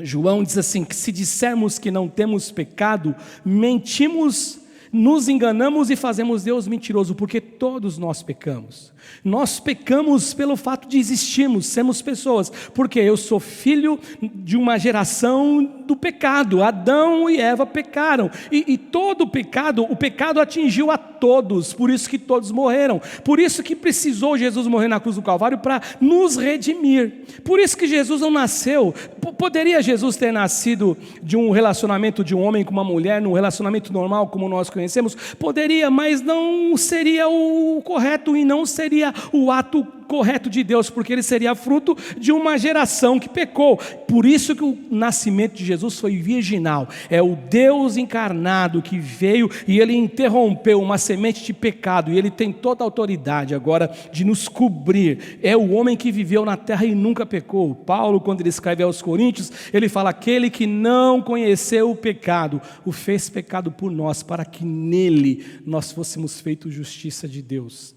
João diz assim, que se dissermos que não temos pecado, mentimos, nos enganamos e fazemos Deus mentiroso, porque todos nós pecamos. Nós pecamos pelo fato de existirmos, sermos pessoas, porque eu sou filho de uma geração do pecado. Adão e Eva pecaram, e todo o pecado atingiu a todos, por isso que todos morreram, por isso que precisou Jesus morrer na cruz do Calvário para nos redimir, por isso que Jesus não nasceu. Poderia Jesus ter nascido de um relacionamento de um homem com uma mulher, num relacionamento normal como nós conhecemos? Poderia, mas não seria o correto e não seria o ato correto de Deus, porque ele seria fruto de uma geração que pecou. Por isso que o nascimento de Jesus foi virginal. É o Deus encarnado que veio e ele interrompeu uma semente de pecado, e ele tem toda a autoridade agora de nos cobrir. É o homem que viveu na terra e nunca pecou. Paulo, quando ele escreve aos Coríntios, ele fala: aquele que não conheceu o pecado, o fez pecado por nós, para que nele nós fôssemos feitos justiça de Deus.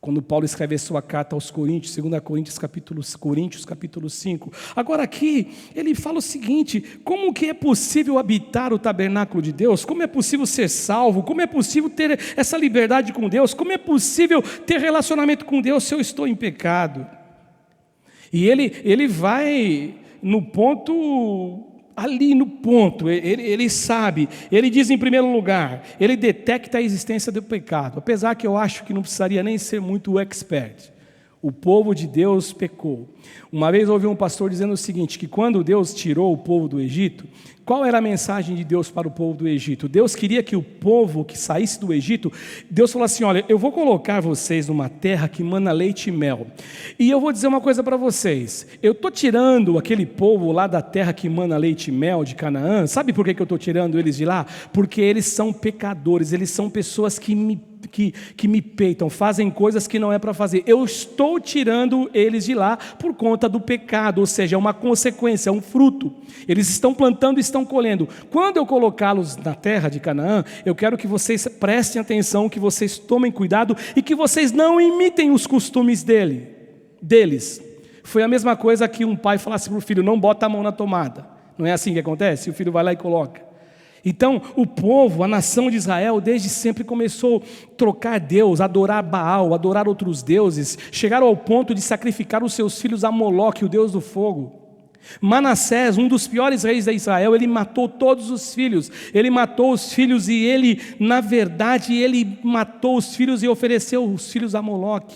Quando Paulo escreve a sua carta aos Coríntios, 2 Coríntios capítulo 5. Agora aqui, ele fala o seguinte: como que é possível habitar o tabernáculo de Deus? Como é possível ser salvo? Como é possível ter essa liberdade com Deus? Como é possível ter relacionamento com Deus se eu estou em pecado? E ele vai no ponto... ali no ponto, ele sabe, ele diz em primeiro lugar, ele detecta a existência do pecado, apesar que eu acho que não precisaria nem ser muito expert. O povo de Deus pecou. Uma vez eu ouvi um pastor dizendo o seguinte, que quando Deus tirou o povo do Egito, qual era a mensagem de Deus para o povo do Egito? Deus queria que o povo que saísse do Egito, Deus falou assim: olha, eu vou colocar vocês numa terra que mana leite e mel, e eu vou dizer uma coisa para vocês, eu estou tirando aquele povo lá da terra que mana leite e mel, de Canaã. Sabe por que eu estou tirando eles de lá? Porque eles são pecadores, eles são pessoas que me peitam, fazem coisas que não é para fazer. Eu estou tirando eles de lá por conta do pecado, ou seja, é uma consequência, é um fruto. Eles estão plantando e estão colhendo. Quando eu colocá-los na terra de Canaã, eu quero que vocês prestem atenção, que vocês tomem cuidado e que vocês não imitem os costumes deles. Foi a mesma coisa que um pai falasse para o filho: não bota a mão na tomada. Não é assim que acontece? O filho vai lá e coloca. Então, o povo, a nação de Israel, desde sempre começou a trocar Deus, adorar Baal, adorar outros deuses, chegaram ao ponto de sacrificar os seus filhos a Moloque, o deus do fogo. Manassés, um dos piores reis de Israel, ele matou todos os filhos, ele matou os filhos e ele, na verdade, ele matou os filhos e ofereceu os filhos a Moloque.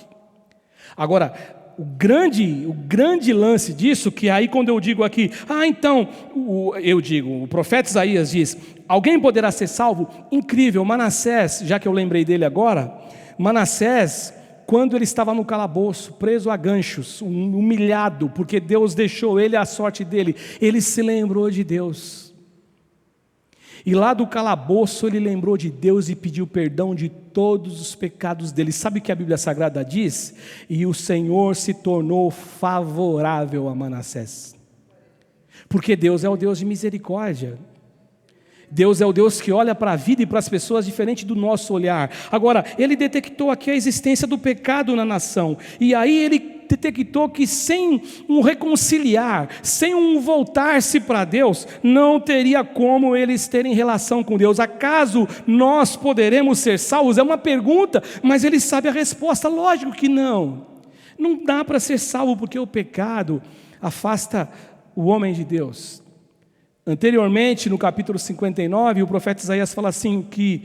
Agora, o grande lance disso, que aí quando eu digo aqui, o profeta Isaías diz: alguém poderá ser salvo? Incrível, Manassés, já que eu lembrei dele agora, Manassés, quando ele estava no calabouço, preso a ganchos, humilhado, porque Deus deixou ele à sorte dele, ele se lembrou de Deus. E lá do calabouço ele lembrou de Deus e pediu perdão de todos os pecados dele. Sabe o que a Bíblia Sagrada diz? E o Senhor se tornou favorável a Manassés. Porque Deus é o Deus de misericórdia. Deus é o Deus que olha para a vida e para as pessoas diferente do nosso olhar. Agora, ele detectou aqui a existência do pecado na nação. E aí ele detectou que sem um reconciliar, sem um voltar-se para Deus, não teria como eles terem relação com Deus. Acaso nós poderemos ser salvos? É uma pergunta, mas ele sabe a resposta. Lógico que não. Não dá para ser salvo porque o pecado afasta o homem de Deus. Anteriormente, no capítulo 59, o profeta Isaías fala assim, que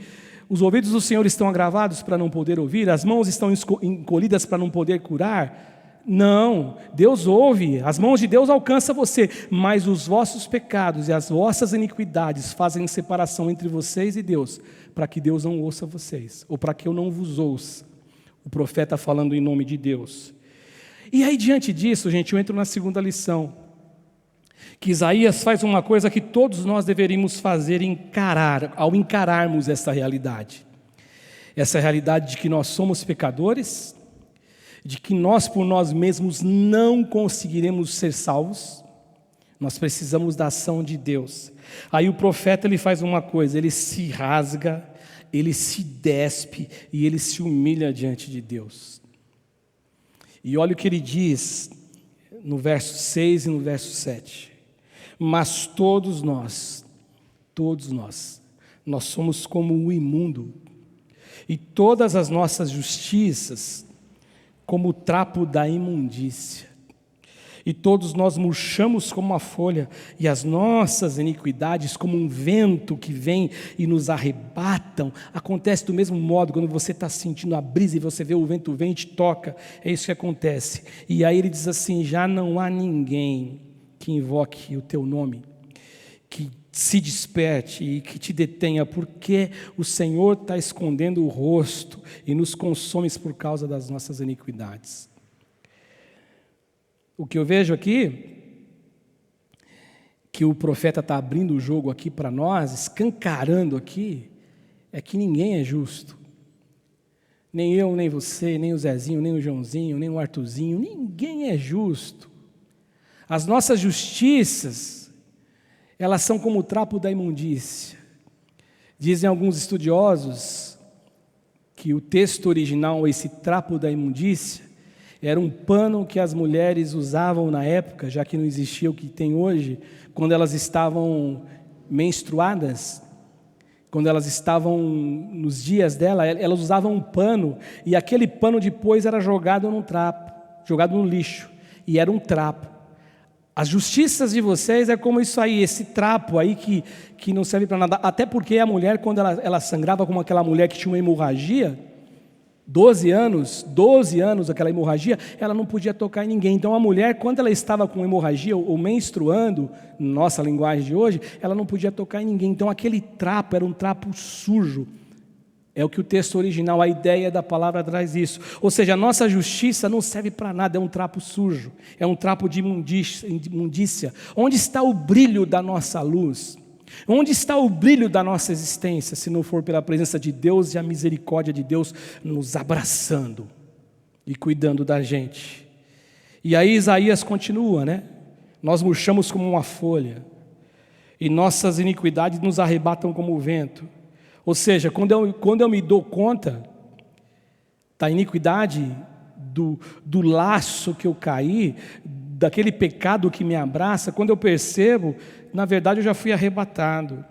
os ouvidos do Senhor estão agravados para não poder ouvir, as mãos estão encolhidas para não poder curar. Não, Deus ouve, as mãos de Deus alcançam você, mas os vossos pecados e as vossas iniquidades fazem separação entre vocês e Deus, para que Deus não ouça vocês, ou para que eu não vos ouça. O profeta falando em nome de Deus. E aí, diante disso, gente, eu entro na segunda lição, que Isaías faz uma coisa que todos nós deveríamos fazer, ao encararmos essa realidade de que nós somos pecadores, de que nós por nós mesmos não conseguiremos ser salvos, nós precisamos da ação de Deus. Aí o profeta ele faz uma coisa, ele se rasga, ele se despe e ele se humilha diante de Deus. E olha o que ele diz no verso 6 e no verso 7. Mas todos nós, nós somos como o imundo, e todas as nossas justiças como o trapo da imundícia. E todos nós murchamos como uma folha, e as nossas iniquidades como um vento que vem e nos arrebatam. Acontece do mesmo modo quando você está sentindo a brisa e você vê o vento vem e te toca. É isso que acontece. E aí ele diz assim: já não há ninguém que invoque o teu nome, que se desperte e que te detenha, porque o Senhor está escondendo o rosto e nos consome por causa das nossas iniquidades. O que eu vejo aqui, que o profeta está abrindo o jogo aqui para nós, escancarando aqui, é que ninguém é justo. Nem eu, nem você, nem o Zezinho, nem o Joãozinho, nem o Artuzinho, ninguém é justo. As nossas justiças, elas são como o trapo da imundícia. Dizem alguns estudiosos que o texto original, esse trapo da imundícia, era um pano que as mulheres usavam na época, já que não existia o que tem hoje, quando elas estavam menstruadas, quando elas estavam nos dias dela, elas usavam um pano, e aquele pano depois era jogado num trapo, jogado no lixo, e era um trapo. As justiças de vocês é como isso aí, esse trapo aí que não serve para nada, até porque a mulher, quando ela sangrava como aquela mulher que tinha uma hemorragia, 12 anos aquela hemorragia, ela não podia tocar em ninguém. Então a mulher, quando ela estava com hemorragia ou menstruando, nossa linguagem de hoje, ela não podia tocar em ninguém. Então aquele trapo era um trapo sujo. É o que o texto original, a ideia da palavra traz isso. Ou seja, a nossa justiça não serve para nada, é um trapo sujo, é um trapo de imundícia. Onde está o brilho da nossa luz? Onde está o brilho da nossa existência, se não for pela presença de Deus e a misericórdia de Deus nos abraçando e cuidando da gente? E aí Isaías continua, né? Nós murchamos como uma folha, e nossas iniquidades nos arrebatam como o vento. Ou seja, quando eu me dou conta da iniquidade, do laço que eu caí, daquele pecado que me abraça, quando eu percebo, na verdade eu já fui arrebatado.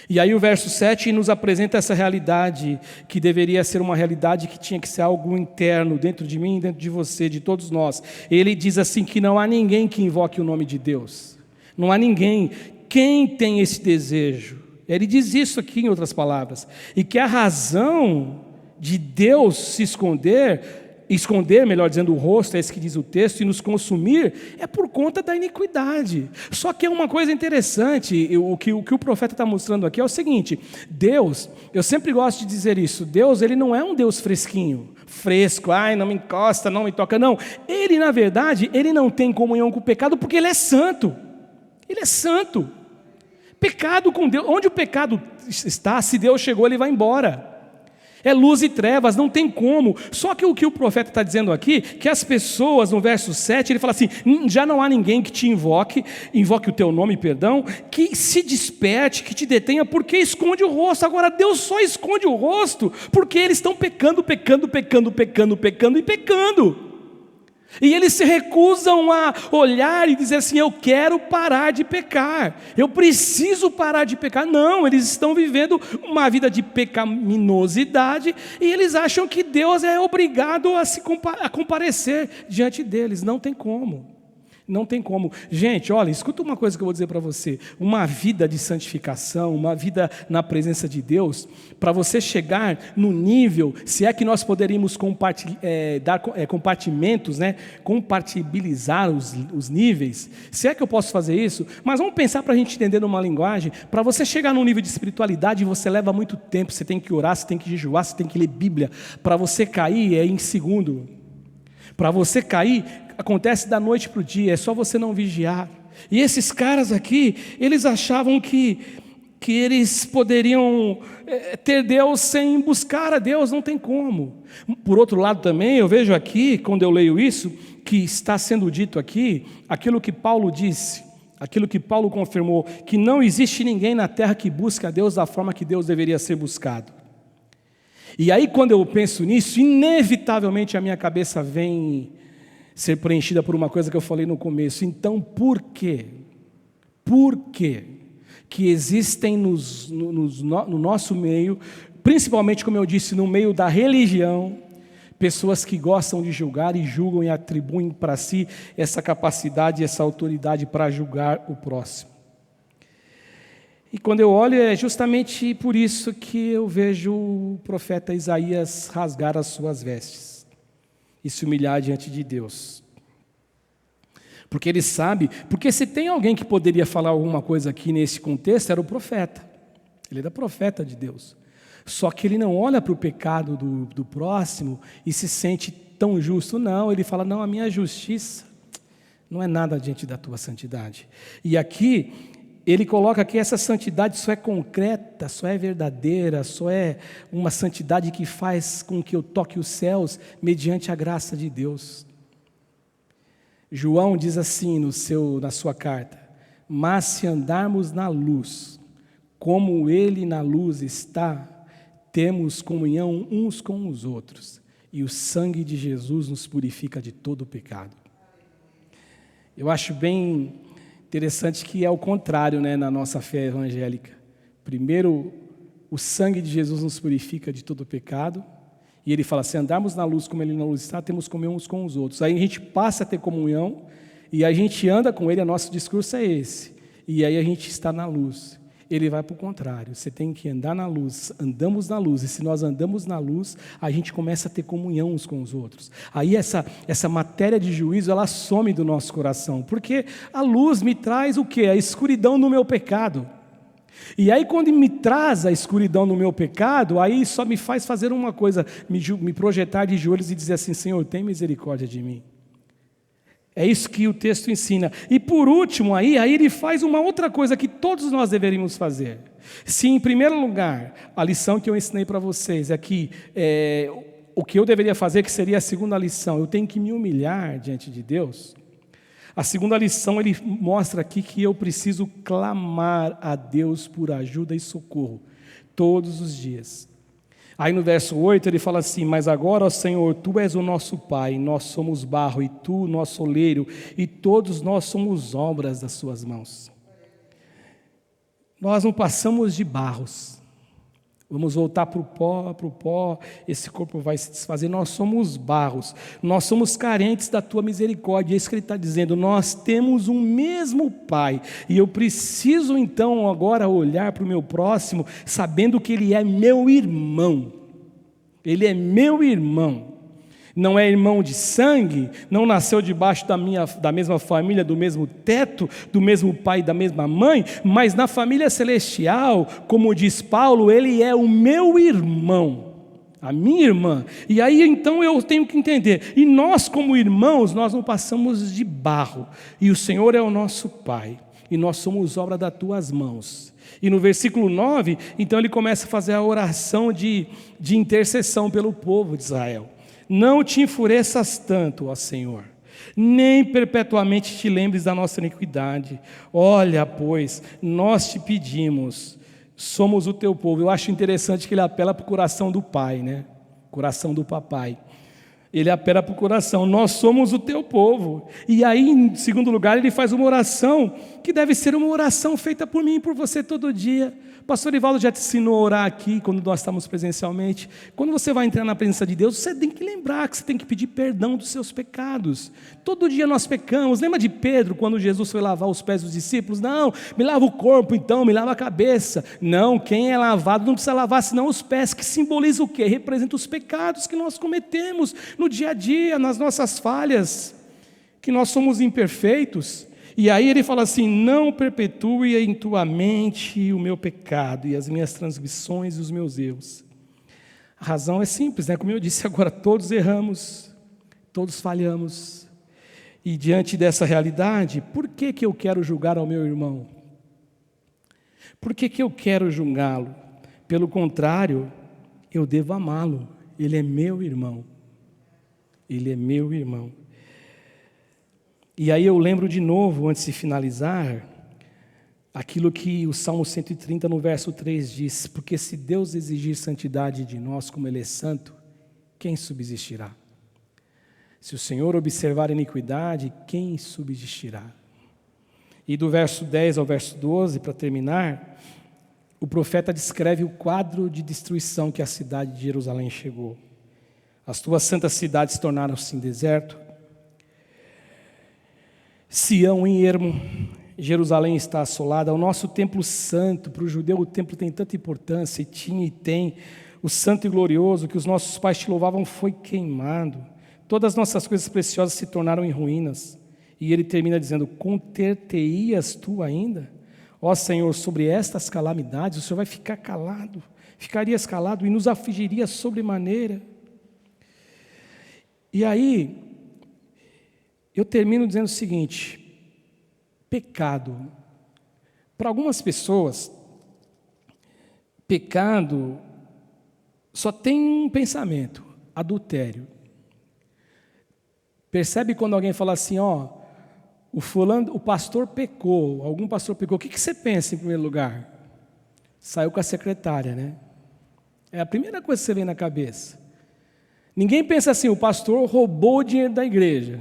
E aí o verso 7 nos apresenta essa realidade, que deveria ser uma realidade que tinha que ser algo interno, dentro de mim, dentro de você, de todos nós. Ele diz assim que não há ninguém que invoque o nome de Deus. Não há ninguém. Quem tem esse desejo? Ele diz isso aqui em outras palavras. E que a razão de Deus se esconder, melhor dizendo, o rosto, é isso que diz o texto, e nos consumir, é por conta da iniquidade. Só que é uma coisa interessante, o que o profeta está mostrando aqui é o seguinte: Deus, eu sempre gosto de dizer isso, Deus, ele não é um Deus fresquinho, fresco, ai, não me encosta, não me toca, não. Ele, na verdade, ele não tem comunhão com o pecado, porque ele é santo. Ele é santo. Pecado com Deus, onde o pecado está, se Deus chegou, ele vai embora. É luz e trevas, não tem como. Só que o que o profeta está dizendo aqui, que as pessoas, no verso 7, ele fala assim: já não há ninguém que te invoque o teu nome, perdão, que se desperte, que te detenha, porque esconde o rosto. Agora Deus só esconde o rosto porque eles estão pecando. E eles se recusam a olhar e dizer assim: eu quero parar de pecar, eu preciso parar de pecar. Não, eles estão vivendo uma vida de pecaminosidade, e eles acham que Deus é obrigado a comparecer diante deles. Não tem como. Não tem como. Gente, olha, escuta uma coisa que eu vou dizer para você. Uma vida de santificação, uma vida na presença de Deus, para você chegar no nível, se é que nós poderíamos dar compartimentos, né? Compatibilizar os níveis, se é que eu posso fazer isso, mas vamos pensar para a gente entender numa linguagem. Para você chegar num nível de espiritualidade, você leva muito tempo, você tem que orar, você tem que jejuar, você tem que ler Bíblia. Para você cair é em segundo. Para você cair, acontece da noite para o dia, é só você não vigiar. E esses caras aqui, eles achavam que eles poderiam ter Deus sem buscar a Deus, não tem como. Por outro lado também, eu vejo aqui, quando eu leio isso, que está sendo dito aqui, aquilo que Paulo disse, aquilo que Paulo confirmou, que não existe ninguém na terra que busque a Deus da forma que Deus deveria ser buscado. E aí, quando eu penso nisso, inevitavelmente a minha cabeça vem ser preenchida por uma coisa que eu falei no começo. Então, por quê? Por quê? Que existem no nosso meio, principalmente, como eu disse, no meio da religião, pessoas que gostam de julgar e julgam e atribuem para si essa capacidade, essa autoridade para julgar o próximo. E quando eu olho, é justamente por isso que eu vejo o profeta Isaías rasgar as suas vestes e se humilhar diante de Deus. Porque ele sabe, porque se tem alguém que poderia falar alguma coisa aqui nesse contexto, era o profeta. Ele era profeta de Deus. Só que ele não olha para o pecado do próximo e se sente tão justo. Não, ele fala, não, a minha justiça não é nada diante da tua santidade. E aqui, ele coloca que essa santidade só é concreta, só é verdadeira, só é uma santidade que faz com que eu toque os céus mediante a graça de Deus. João diz assim na sua carta, mas se andarmos na luz, como ele na luz está, temos comunhão uns com os outros, e o sangue de Jesus nos purifica de todo o pecado. Eu acho bem interessante que é o contrário, né, na nossa fé evangélica. Primeiro, o sangue de Jesus nos purifica de todo o pecado, e ele fala, se andarmos na luz como ele na luz está, temos comunhão uns com os outros. Aí a gente passa a ter comunhão, e a gente anda com ele, o nosso discurso é esse, e aí a gente está na luz. Ele vai para o contrário, você tem que andar na luz, andamos na luz, e se nós andamos na luz, a gente começa a ter comunhão uns com os outros. Aí essa matéria de juízo, ela some do nosso coração, porque a luz me traz o quê? A escuridão do meu pecado. E aí quando me traz a escuridão no meu pecado, aí só me faz fazer uma coisa, me projetar de joelhos e dizer assim, Senhor, tem misericórdia de mim. É isso que o texto ensina. E por último, aí ele faz uma outra coisa que todos nós deveríamos fazer. Se em primeiro lugar, a lição que eu ensinei para vocês é que o que eu deveria fazer, que seria a segunda lição, eu tenho que me humilhar diante de Deus. A segunda lição, ele mostra aqui que eu preciso clamar a Deus por ajuda e socorro, todos os dias. Aí no verso 8 ele fala assim, mas agora, ó Senhor, Tu és o nosso Pai, nós somos barro, e Tu, nosso oleiro, e todos nós somos obras das Suas mãos. Nós não passamos de barros. Vamos voltar para o pó, esse corpo vai se desfazer, nós somos barros, nós somos carentes da Tua misericórdia, é isso que ele está dizendo, nós temos um mesmo Pai, e eu preciso então agora olhar para o meu próximo, sabendo que ele é meu irmão, ele é meu irmão, não é irmão de sangue, não nasceu debaixo da mesma família, do mesmo teto, do mesmo pai, da mesma mãe, mas na família celestial, como diz Paulo, ele é o meu irmão, a minha irmã. E aí então eu tenho que entender, e nós como irmãos, nós não passamos de barro, e o Senhor é o nosso Pai, e nós somos obra das Tuas mãos. E no versículo 9, então ele começa a fazer a oração de intercessão pelo povo de Israel. Não te enfureças tanto, ó Senhor, nem perpetuamente te lembres da nossa iniquidade. Olha, pois, nós te pedimos, somos o teu povo. Eu acho interessante que ele apela para o coração do pai, né? Coração do papai. Ele apela para o coração, nós somos o teu povo. E aí, em segundo lugar, ele faz uma oração que deve ser uma oração feita por mim e por você todo dia. O pastor Ivaldo já te ensinou a orar aqui, quando nós estamos presencialmente. Quando você vai entrar na presença de Deus, você tem que lembrar que você tem que pedir perdão dos seus pecados. Todo dia nós pecamos. Lembra de Pedro, quando Jesus foi lavar os pés dos discípulos? Não, me lava o corpo então, me lava a cabeça. Não, quem é lavado não precisa lavar senão os pés, que simboliza o quê? Representa os pecados que nós cometemos no dia a dia, nas nossas falhas, que nós somos imperfeitos. E aí ele fala assim, não perpetue em tua mente o meu pecado e as minhas transgressões e os meus erros. A razão é simples, né? Como eu disse agora, todos erramos, todos falhamos. E diante dessa realidade, por que eu quero julgar ao meu irmão? Por que eu quero julgá-lo? Pelo contrário, eu devo amá-lo, ele é meu irmão. Ele é meu irmão. E aí eu lembro de novo, antes de finalizar, aquilo que o Salmo 130, no verso 3 diz, porque se Deus exigir santidade de nós como Ele é santo, quem subsistirá? Se o Senhor observar a iniquidade, quem subsistirá? E do verso 10 ao verso 12, para terminar, o profeta descreve o quadro de destruição que a cidade de Jerusalém chegou. As tuas santas cidades tornaram-se em deserto, Sião em ermo, Jerusalém está assolada. O nosso templo santo, para o judeu o templo tem tanta importância, e tinha e tem, o santo e glorioso que os nossos pais te louvavam foi queimado. Todas as nossas coisas preciosas se tornaram em ruínas. E ele termina dizendo: conter-te-ias tu ainda? Ó Senhor, sobre estas calamidades o Senhor vai ficar calado, ficarias calado e nos afligirias sobremaneira. E aí, eu termino dizendo o seguinte: pecado. Para algumas pessoas, pecado só tem um pensamento: adultério. Percebe quando alguém fala assim, ó, o pastor pecou, algum pastor pecou, o que você pensa em primeiro lugar? Saiu com a secretária, né? É a primeira coisa que você vê na cabeça. Ninguém pensa assim, o pastor roubou o dinheiro da igreja.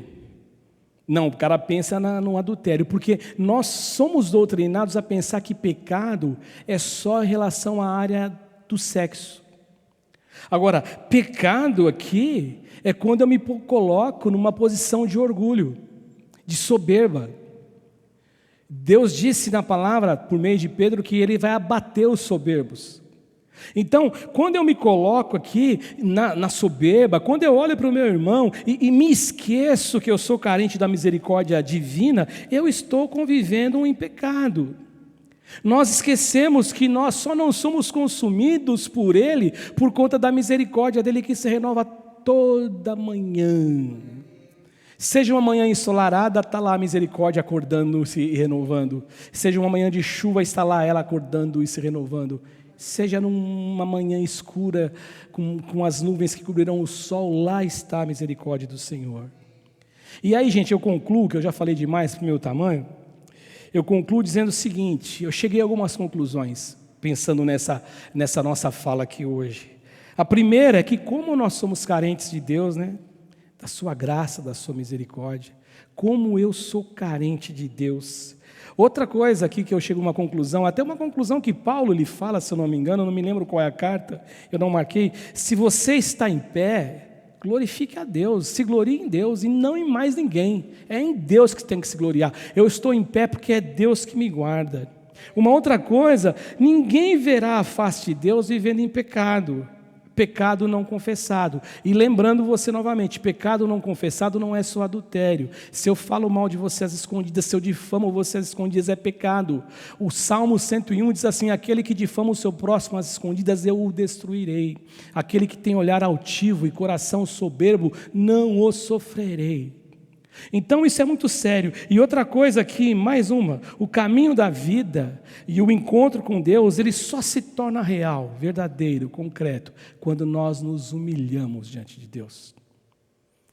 Não, o cara pensa no adultério, porque nós somos doutrinados a pensar que pecado é só em relação à área do sexo. Agora, pecado aqui é quando eu me coloco numa posição de orgulho, de soberba. Deus disse na palavra, por meio de Pedro, que Ele vai abater os soberbos. Então, quando eu me coloco aqui na soberba, quando eu olho para o meu irmão e me esqueço que eu sou carente da misericórdia divina, eu estou convivendo em pecado. Nós esquecemos que nós só não somos consumidos por Ele por conta da misericórdia dEle que se renova toda manhã. Seja uma manhã ensolarada, está lá a misericórdia acordando-se e renovando. Seja uma manhã de chuva, está lá ela acordando e se renovando. Seja numa manhã escura, com as nuvens que cobrirão o sol, lá está a misericórdia do Senhor. E aí, gente, eu concluo, que eu já falei demais para o meu tamanho, eu concluo dizendo o seguinte: eu cheguei a algumas conclusões, pensando nessa nossa fala aqui hoje. A primeira é que, como nós somos carentes de Deus, né, da sua graça, da sua misericórdia, como eu sou carente de Deus. Outra coisa aqui que eu chego a uma conclusão, até uma conclusão que Paulo lhe fala, se eu não me engano, eu não me lembro qual é a carta, eu não marquei. Se você está em pé, glorifique a Deus, se glorie em Deus e não em mais ninguém. É em Deus que tem que se gloriar. Eu estou em pé porque é Deus que me guarda. Uma outra coisa, ninguém verá a face de Deus vivendo em pecado. Pecado não confessado. E lembrando você novamente, pecado não confessado não é só adultério. Se eu falo mal de você às escondidas, se eu difamo você às escondidas, é pecado. O Salmo 101 diz assim: aquele que difama o seu próximo às escondidas, eu o destruirei. Aquele que tem olhar altivo e coração soberbo, não o sofrerei. Então isso é muito sério. E outra coisa aqui, mais uma: o caminho da vida e o encontro com Deus, ele só se torna real, verdadeiro, concreto, quando nós nos humilhamos diante de Deus.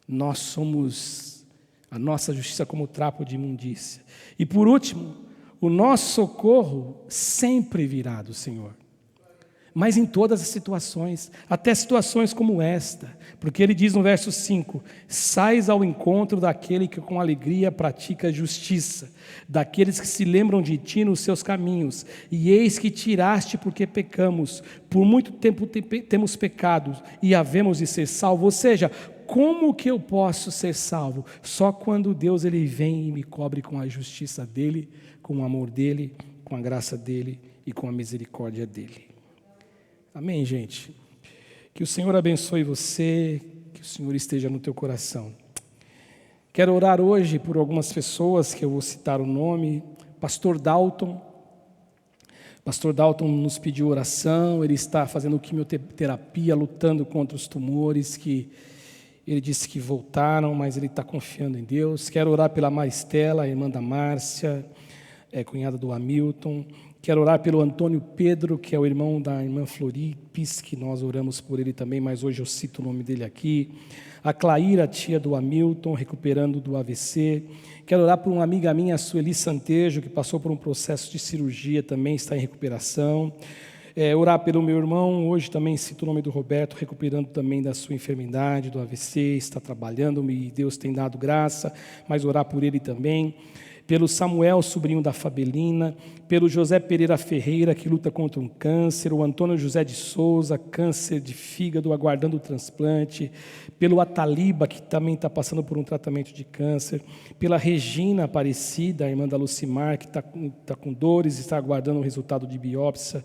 Nós somos a nossa justiça como trapo de imundícia. E por último, o nosso socorro sempre virá do Senhor. Mas em todas as situações, até situações como esta, porque ele diz no verso 5: sais ao encontro daquele que com alegria pratica justiça, daqueles que se lembram de ti nos seus caminhos, e eis que tiraste porque pecamos, por muito tempo temos pecado, e havemos de ser salvos. Ou seja, como que eu posso ser salvo? Só quando Deus ele vem e me cobre com a justiça dele, com o amor dele, com a graça dele e com a misericórdia dele. Amém, gente? Que o Senhor abençoe você, que o Senhor esteja no teu coração. Quero orar hoje por algumas pessoas que eu vou citar o nome. Pastor Dalton nos pediu oração, ele está fazendo quimioterapia, lutando contra os tumores que ele disse que voltaram, mas ele está confiando em Deus. Quero orar pela Maristela, a irmã da Márcia, cunhada do Hamilton. Quero orar pelo Antônio Pedro, que é o irmão da irmã Floripes, que nós oramos por ele também, mas hoje eu cito o nome dele aqui. A Claíra, tia do Hamilton, recuperando do AVC. Quero orar por uma amiga minha, a Sueli Santejo, que passou por um processo de cirurgia, também está em recuperação. Orar pelo meu irmão, hoje também cito o nome do Roberto, recuperando também da sua enfermidade, do AVC, está trabalhando e Deus tem dado graça, mas orar por ele também. pelo Samuel, sobrinho da Fabelina, pelo José Pereira Ferreira, que luta contra um câncer, o Antônio José de Souza, câncer de fígado, aguardando o transplante, pelo Ataliba, que também está passando por um tratamento de câncer, pela Regina Aparecida, a irmã da Lucimar, que está com dores e está aguardando o resultado de biópsia,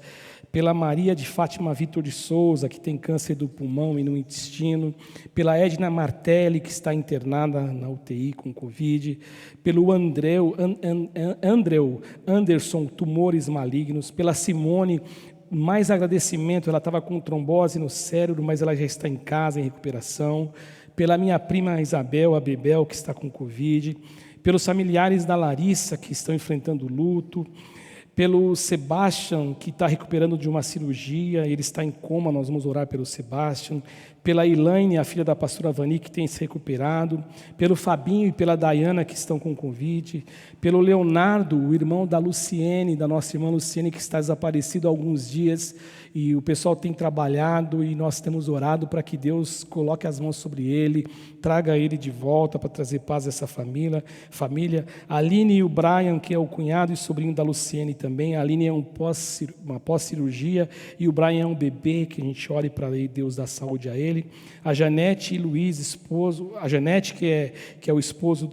pela Maria de Fátima Vitor de Souza, que tem câncer do pulmão e no intestino, pela Edna Martelli, que está internada na UTI com Covid, pelo Anderson, tumores malignos, pela Simone, mais agradecimento, ela estava com trombose no cérebro, mas ela já está em casa, em recuperação, pela minha prima Isabel, a Bebel, que está com Covid, pelos familiares da Larissa, que estão enfrentando luto, pelo Sebastian, que está recuperando de uma cirurgia, ele está em coma, nós vamos orar pelo Sebastian, pela Elaine, a filha da pastora Vani, que tem se recuperado, pelo Fabinho e pela Dayana, que estão com Covid, pelo Leonardo, o irmão da Luciene, da nossa irmã Luciene, que está desaparecido há alguns dias, e o pessoal tem trabalhado e nós temos orado para que Deus coloque as mãos sobre ele, traga ele de volta para trazer paz a essa família. A Aline e o Brian, que é o cunhado e sobrinho da Luciene também. A Aline é uma pós-cirurgia e o Brian é um bebê, que a gente ore para Deus dar saúde a ele. A Janete e Luiz, esposo, a Janete, que é o esposo,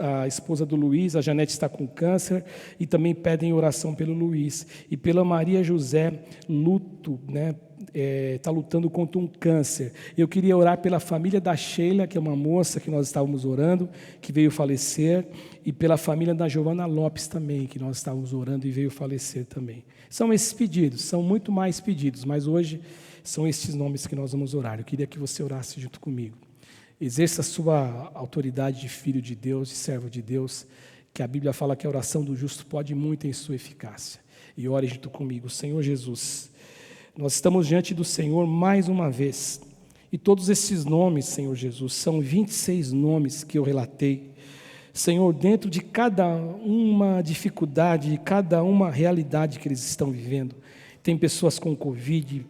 a esposa do Luiz, a Janete está com câncer e também pedem oração pelo Luiz. E pela Maria José, luto, né? Está lutando contra um câncer. Eu queria orar pela família da Sheila, que é uma moça que nós estávamos orando, que veio falecer, e pela família da Giovana Lopes também, que nós estávamos orando e veio falecer também. São esses pedidos, são muito mais pedidos, mas hoje são estes nomes que nós vamos orar. Eu queria que você orasse junto comigo. Exerça a sua autoridade de filho de Deus, de servo de Deus, que a Bíblia fala que a oração do justo pode muito em sua eficácia. E ore junto comigo. Senhor Jesus, nós estamos diante do Senhor mais uma vez, e todos esses nomes, Senhor Jesus, são 26 nomes que eu relatei. Senhor, dentro de cada uma dificuldade, cada uma realidade que eles estão vivendo, tem pessoas com Covid,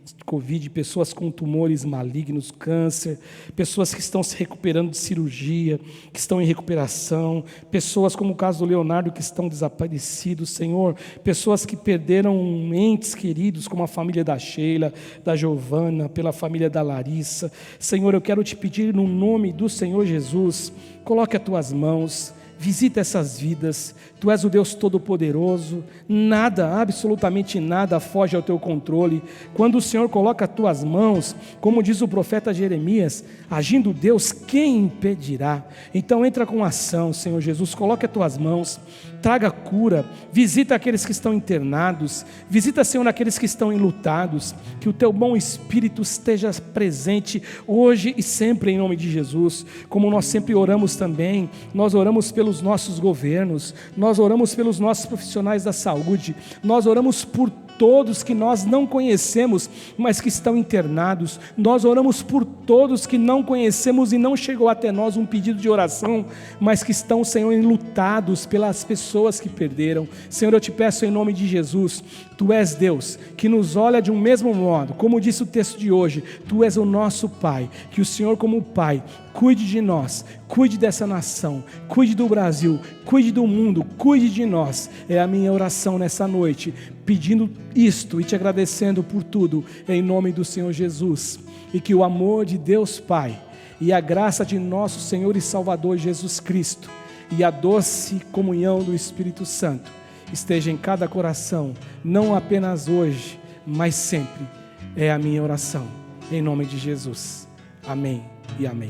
pessoas com tumores malignos, câncer, pessoas que estão se recuperando de cirurgia, que estão em recuperação, pessoas como o caso do Leonardo, que estão desaparecidos, Senhor, pessoas que perderam entes queridos, como a família da Sheila, da Giovana, pela família da Larissa. Senhor, eu quero te pedir no nome do Senhor Jesus, coloque as tuas mãos, visita essas vidas. Tu és o Deus Todo-Poderoso, nada, absolutamente nada foge ao teu controle. Quando o Senhor coloca as tuas mãos, como diz o profeta Jeremias, agindo Deus, quem impedirá? Então entra com ação, Senhor Jesus, coloca as tuas mãos, traga cura, visita aqueles que estão internados, visita, Senhor, aqueles que estão enlutados, que o teu bom Espírito esteja presente hoje e sempre em nome de Jesus. Como nós sempre oramos também, nós oramos pelos nossos governos, nós oramos pelos nossos profissionais da saúde, nós oramos por todos que nós não conhecemos, mas que estão internados. Nós oramos por todos que não conhecemos e não chegou até nós um pedido de oração, mas que estão, Senhor, enlutados pelas pessoas que perderam. Senhor, eu te peço em nome de Jesus, Tu és Deus, que nos olha de um mesmo modo, como disse o texto de hoje, Tu és o nosso Pai, que o Senhor como Pai, cuide de nós, cuide dessa nação, cuide do Brasil, cuide do mundo, cuide de nós. É a minha oração nessa noite, pedindo isto e te agradecendo por tudo, em nome do Senhor Jesus. E que o amor de Deus Pai, e a graça de nosso Senhor e Salvador Jesus Cristo, e a doce comunhão do Espírito Santo, esteja em cada coração, não apenas hoje, mas sempre. É a minha oração, em nome de Jesus. Amém e amém.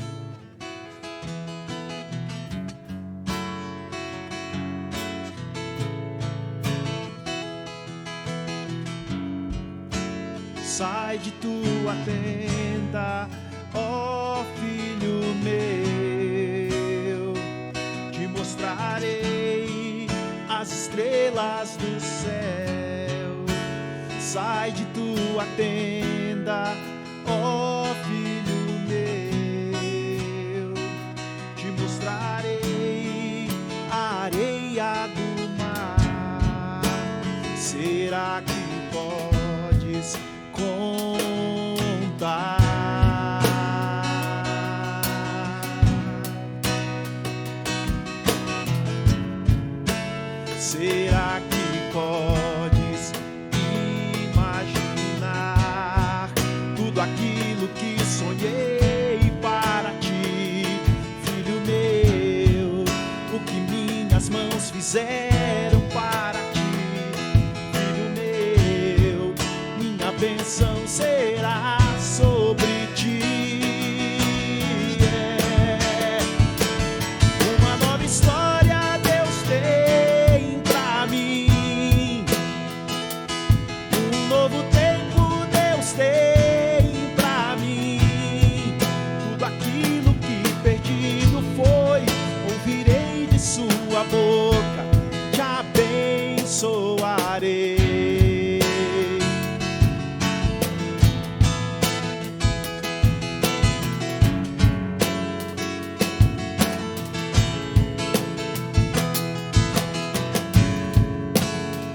Sai de tua tenda, ó filho meu, te mostrarei as estrelas do céu. Sai de tua tenda, ó filho meu, te mostrarei a areia do mar. Será que podes contar? será sobre ti. Uma nova história Deus tem pra mim, um novo tempo Deus tem pra mim. Tudo aquilo que perdido foi, ouvirei de sua boca, te abençoarei.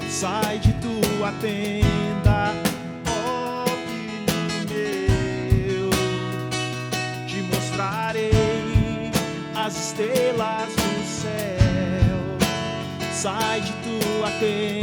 Sai de tua tenda, ó filho meu, te mostrarei as estrelas do céu. Sai de tua tenda,